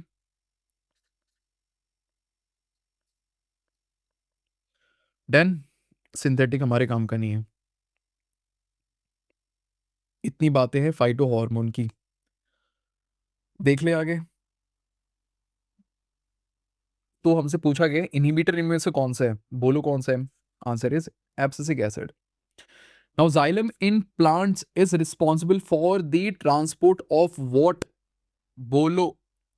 डन। सिंथेटिक हमारे काम का नहीं है। इतनी बातें हैं फाइटो हार्मोन की, देख ले आगे। तो हमसे पूछा गया इनहिबिटर इनमें से कौन सा है, बोलो कौन सा है। Answer is abscisic acid. Now xylem in plants is responsible for the transport of what? बोलो।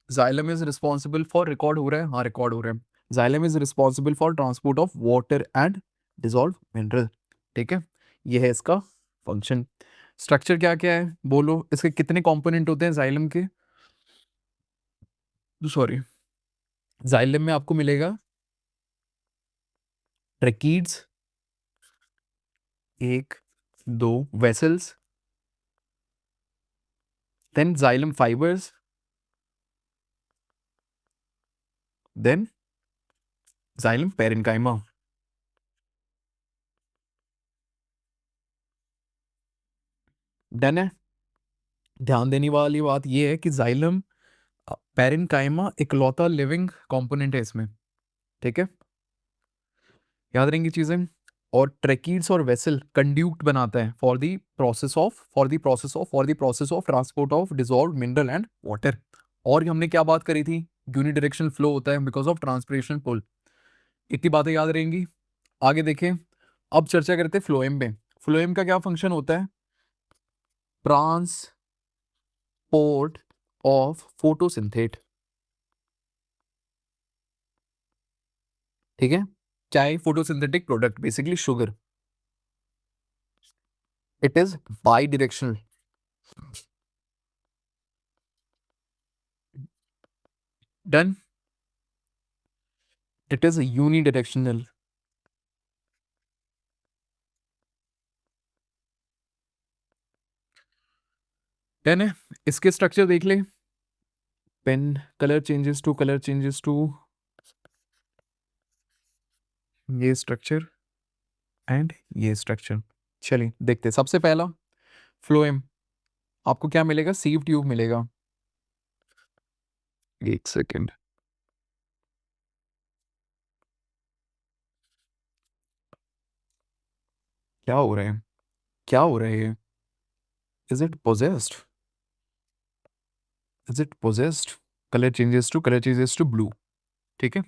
Xylem is responsible for, record हो रहा है, हाँ रिकॉर्ड हो रहा है। Xylem is responsible for transport of water and dissolve mineral. ठीक है, ये है इसका फंक्शन। स्ट्रक्चर क्या क्या है बोलो, इसके कितने कंपोनेंट होते हैं जाइलम के? सॉरी, जाइलम में आपको मिलेगा ट्रैकीड्स, एक, दो vessels, then xylem fibres, then xylem parenchyma. Done है। ध्यान देने वाली बात यह है कि जाइलम पेरेन्काइमा इकलौता लिविंग कंपोनेंट है इसमें। ठीक है, याद रहेंगी चीजें। और ट्रैकीड्स और वेसल कंड्यूक्ट बनाता है for the process of transport of dissolve mineral and water. और हमने क्या बात करी थी? यूनिडायरेक्शनल फ्लो होता है बिकॉज ऑफ ट्रांसपिरेशन पुल। इतनी बातें याद रहेंगी। आगे देखें, अब चर्चा करते हैं फ्लोएम में। फ्लोएम का क्या फंक्शन होता है? Transport of photosynthate. ठीक है, क्या है photosynthetic product? Basically sugar. It is bidirectional. Done. It is unidirectional. Done है। इसके स्ट्रक्चर देख ले। पेन कलर चेंजेस टू ये स्ट्रक्चर एंड ये स्ट्रक्चर। चलिए देखते हैं। सबसे पहला फ्लोएम, आपको क्या मिलेगा? सीव ट्यूब मिलेगा। एक सेकेंड, क्या हो रहा है? क्या हो रहा है ये? Is it possessed? Is it possessed? Colour changes to blue. ठीक है,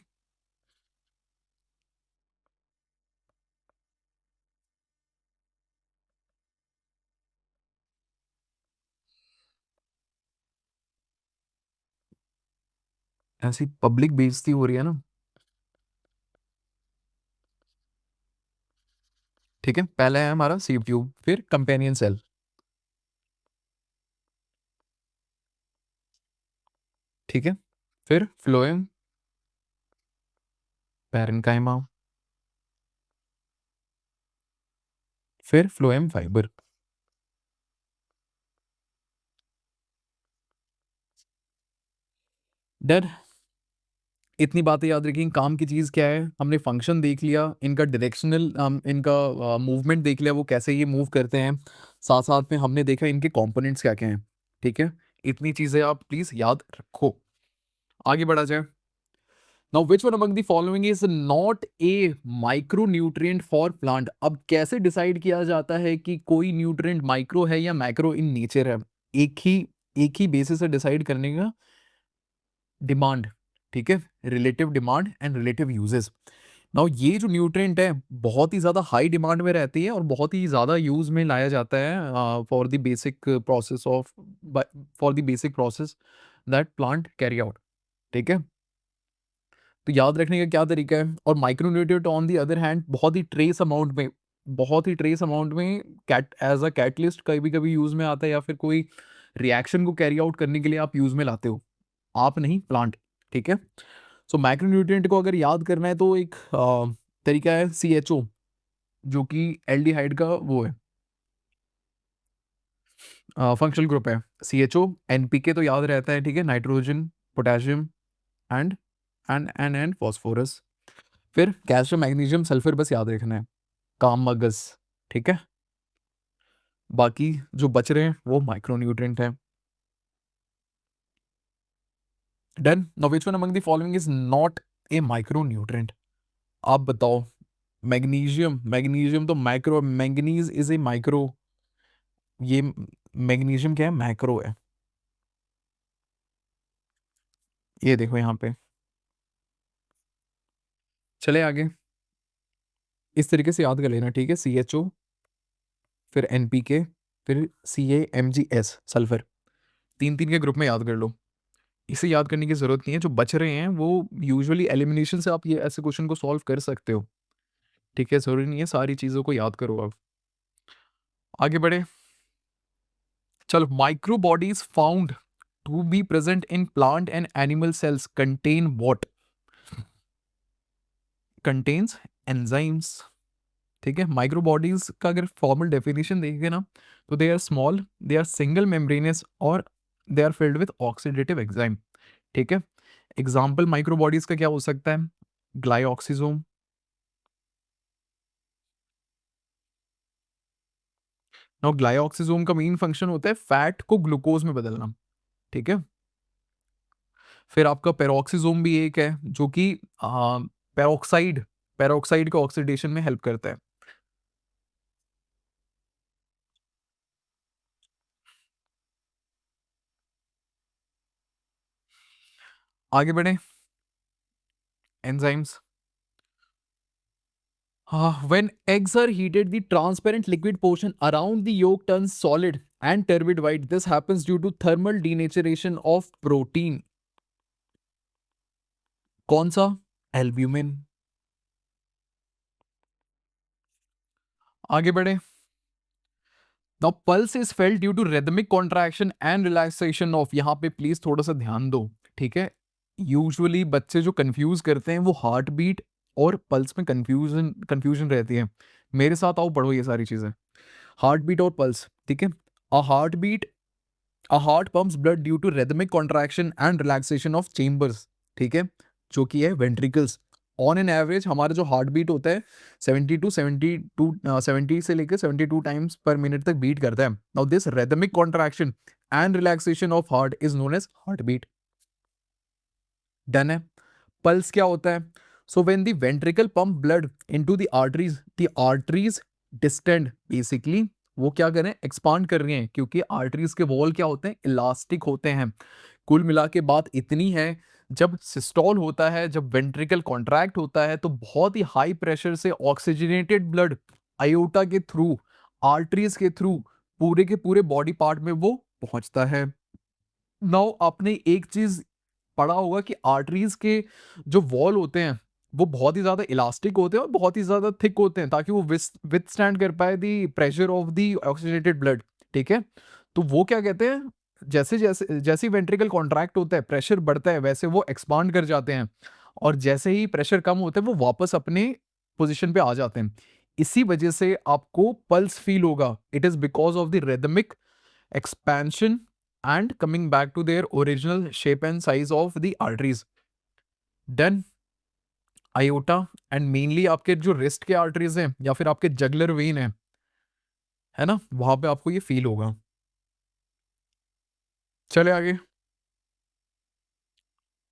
ऐसी पब्लिक बेइज्जती हो रही है ना। ठीक है, पहला है हमारा सीव ट्यूब, फिर कंपेनियन सेल। ठीक है, फिर फ्लोएम, पैरेन्काइमा, फिर फ्लोएम फाइबर। डर। इतनी बातें याद रखी। काम की चीज़ क्या है? हमने फंक्शन देख लिया, इनका डायरेक्शनल, इनका मूवमेंट देख लिया, वो कैसे ये मूव करते हैं। साथ साथ में हमने देखा इनके कंपोनेंट्स क्या क्या हैं। ठीक है, इतनी चीज़ें आप प्लीज़ याद रखो। आगे बढ़ा जाए। Now which one among the following is not A micro nutrient for plant? अब कैसे डिसाइड किया जाता है कि कोई न्यूट्रिएंट माइक्रो है या मैक्रो इन नेचर है? एक ही एक ही बेसिस से डिसाइड करने का, डिमांड। ठीक है, relative demand and relative uses. Now ये जो न्यूट्रिएंट है बहुत ही ज़्यादा हाई डिमांड में रहती है और बहुत ही ज़्यादा यूज में लाया जाता है for the basic process of, for the basic process that plant carry out. ठीक है, तो याद रखने का क्या तरीका है? और micronutrient on the other hand बहुत ही ट्रेस अमाउंट में, बहुत ही ट्रेस अमाउंट में कैट एज अ कैटलिस्ट कभी कभी यूज में आता है, या फिर कोई रिएक्शन को कैरी आउट करने के लिए आप यूज में लाते हो, आप नहीं, प्लांट। ठीक है, सो माइक्रोन्यूट्रिएंट को अगर याद करना है तो एक तरीका है CHO, जो कि एल्डिहाइड का वो है, फंक्शनल ग्रुप है। CHO, NPK तो याद रहता है। ठीक है, nitrogen, potassium and and phosphorus. फिर कैल्शियम, मैग्नीशियम, सल्फर बस याद रखना है, काम मगज। ठीक है, बाकी जो बच रहे हैं वो माइक्रोन्यूट्रिएंट है। Done. Now which one among the following is not A micronutrient? आप बताओ। मैग्नीशियम, मैग्नीशियम तो micro, manganese is a micro, ये मैग्नीशियम क्या है? मैक्रो है। ये देखो यहाँ पे। चले आगे, इस तरीके से याद कर लेना। ठीक है, CHO, फिर NPK, फिर CaMgS, सल्फर। तीन तीन के ग्रुप में याद कर लो। इसे याद करने की जरूरत नहीं है, जो बच रहे हैं वो यूजुअली एलिमिनेशन से आप ये ऐसे क्वेश्चन को सॉल्व कर सकते हो। ठीक है, जरूरी नहीं है सारी चीजों को याद करो आप। आगे बढ़े। चलो, micro bodies found to be present in plant and animal cells contain what? Contains enzymes. ठीक है, माइक्रो बॉडीज का अगर फॉर्मल डेफिनेशन देखेंगे ना, तो they are small, they are single membranous और they are filled with oxidative enzyme. ठीक है, एग्जाम्पल माइक्रो बॉडीज का क्या हो सकता है? ग्लाइऑक्सिजोम। नाउ ग्लाइऑक्सिजोम का मेन फंक्शन होता है फैट को ग्लूकोज में बदलना। ठीक है, फिर आपका पेरोक्सिजोम भी एक है, जो कि पेरोक्साइड, पेरोक्साइड का ऑक्सीडेशन में हेल्प करता है। आगे बढ़े। Enzymes, When eggs are heated, the transparent liquid portion around the yolk turns solid and turbid white. This happens due to thermal denaturation of protein. कौन सा? एल्ब्यूमिन. आगे बढ़े. Now pulse is felt due to rhythmic contraction and relaxation of. यहाँ पे please थोड़ा सा ध्यान दो, ठीक है. यूजुअली बच्चे जो कंफ्यूज करते हैं वो हार्ट बीट और पल्स में कंफ्यूजन कंफ्यूजन रहती है. मेरे साथ आओ, पढ़ो ये सारी चीजें. हार्ट बीट और पल्स, ठीक है. A heart beat, a heart pumps blood due to rhythmic contraction and relaxation of chambers, ठीक है, जो कि है वेंट्रिकल्स. ऑन एन एवरेज हमारा जो हार्ट बीट होता है 70 से लेकर 72 टाइम्स पर मिनट तक बीट करता है. Now this rhythmic contraction and relaxation of heart is known as heart beat. Done है. पल्स क्या होता है? So when the ventricle pump blood into the arteries distend, basically वो क्या कर रहे हैं? एक्सपांड कर रहे हैं, क्योंकि आर्टरीज के वॉल क्या होते हैं? इलास्टिक होते हैं. कुल मिला के बात इतनी है, जब सिस्टोल होता है, जब वेंट्रिकल कॉन्ट्रैक्ट होता है, तो बहुत ही हाई प्रेशर से ऑक्सीजनेटेड ब्लड आयोटा के थ्रू, आर्टरीज के थ्रू पूरे के पूरे बॉडी पार्ट में वो पहुंचता है. नाउ आपने एक चीज पढ़ा होगा कि आर्टरीज के जो वॉल होते हैं वो बहुत ही ज्यादा इलास्टिक होते हैं और बहुत ही ज्यादा थिक होते हैं, ताकि वो विथस्टैंड कर पाए the pressure of the oxygenated blood, ठीक है. तो वो क्या कहते हैं, जैसे जैसे जैसे ही वेंट्रिकल कॉन्ट्रैक्ट होता है, प्रेशर बढ़ता है, वैसे वो एक्सपांड कर जाते हैं, और जैसे ही प्रेशर कम होता है वो वापस अपने पोजिशन पे आ जाते हैं. इसी वजह से आपको पल्स फील होगा. It is because of the rhythmic expansion and coming back to their original shape and size of the arteries. Then aorta and mainly आपके जो रिस्ट के आर्टरीज हैं या फिर आपके जगलर वेन है ना, वहां पे आपको ये फील होगा. चले आगे.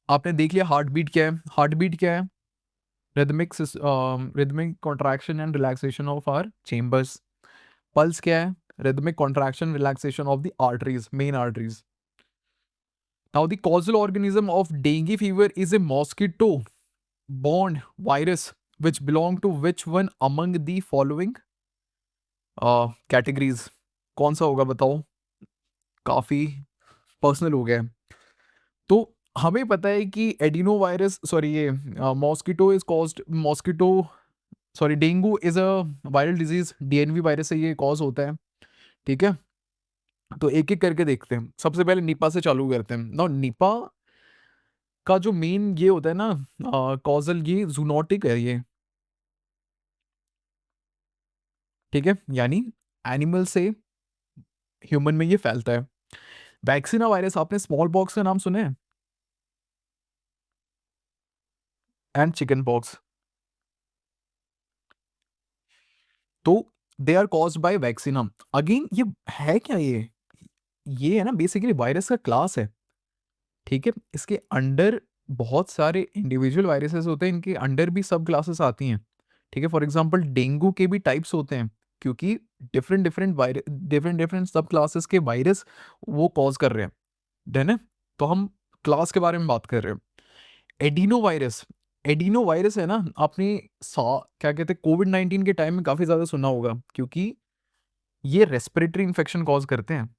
आपने देख लिया हार्ट बीट क्या है. हार्ट बीट क्या है? Rhythmic contraction and relaxation of our chambers. Pulse क्या है? Rhythmic contraction relaxation of the arteries, main arteries. Now, the causal organism of dengue fever is a mosquito borne virus which belong to which one among the following categories? कौन सा होगा बताओ? काफी personal हो गया है. तो हमें पता है कि एडिनो वायरस, सॉरी, ये mosquito is caused, mosquito, sorry, dengue is a viral disease. DNV virus से ये कॉज होता है, ठीक है. तो एक एक करके देखते हैं. सबसे पहले निपा से चालू करते हैं ना. निपा का जो मेन ये होता है ना, कॉजल, ये जूनोटिक है ये, ठीक है, यानी एनिमल से ह्यूमन में ये फैलता है. वैक्सीना वायरस, आपने स्मॉल पॉक्स का नाम सुने हैं? And chickenpox. तो they are caused by vaccinia. Again ये है क्या? ये है ना बेसिकली वायरस का क्लास है, ठीक है. इसके अंडर बहुत सारे इंडिविजुअल वायरसेस होते हैं, इनके अंडर भी सब क्लासेस आती हैं, ठीक है. फॉर एग्जांपल डेंगू के भी टाइप्स होते हैं, क्योंकि different different virus, different different सब क्लासेस के वायरस वो कॉज कर रहे हैं, डन है. तो हम क्लास के बारे में बात कर रहे हैं. एडिनो वायरस, एडिनो वायरस है ना, आपने क्या कहते हैं, कोविड 19 के टाइम में काफी ज्यादा सुना होगा, क्योंकि ये रेस्पिरेटरी इन्फेक्शन कॉज करते हैं,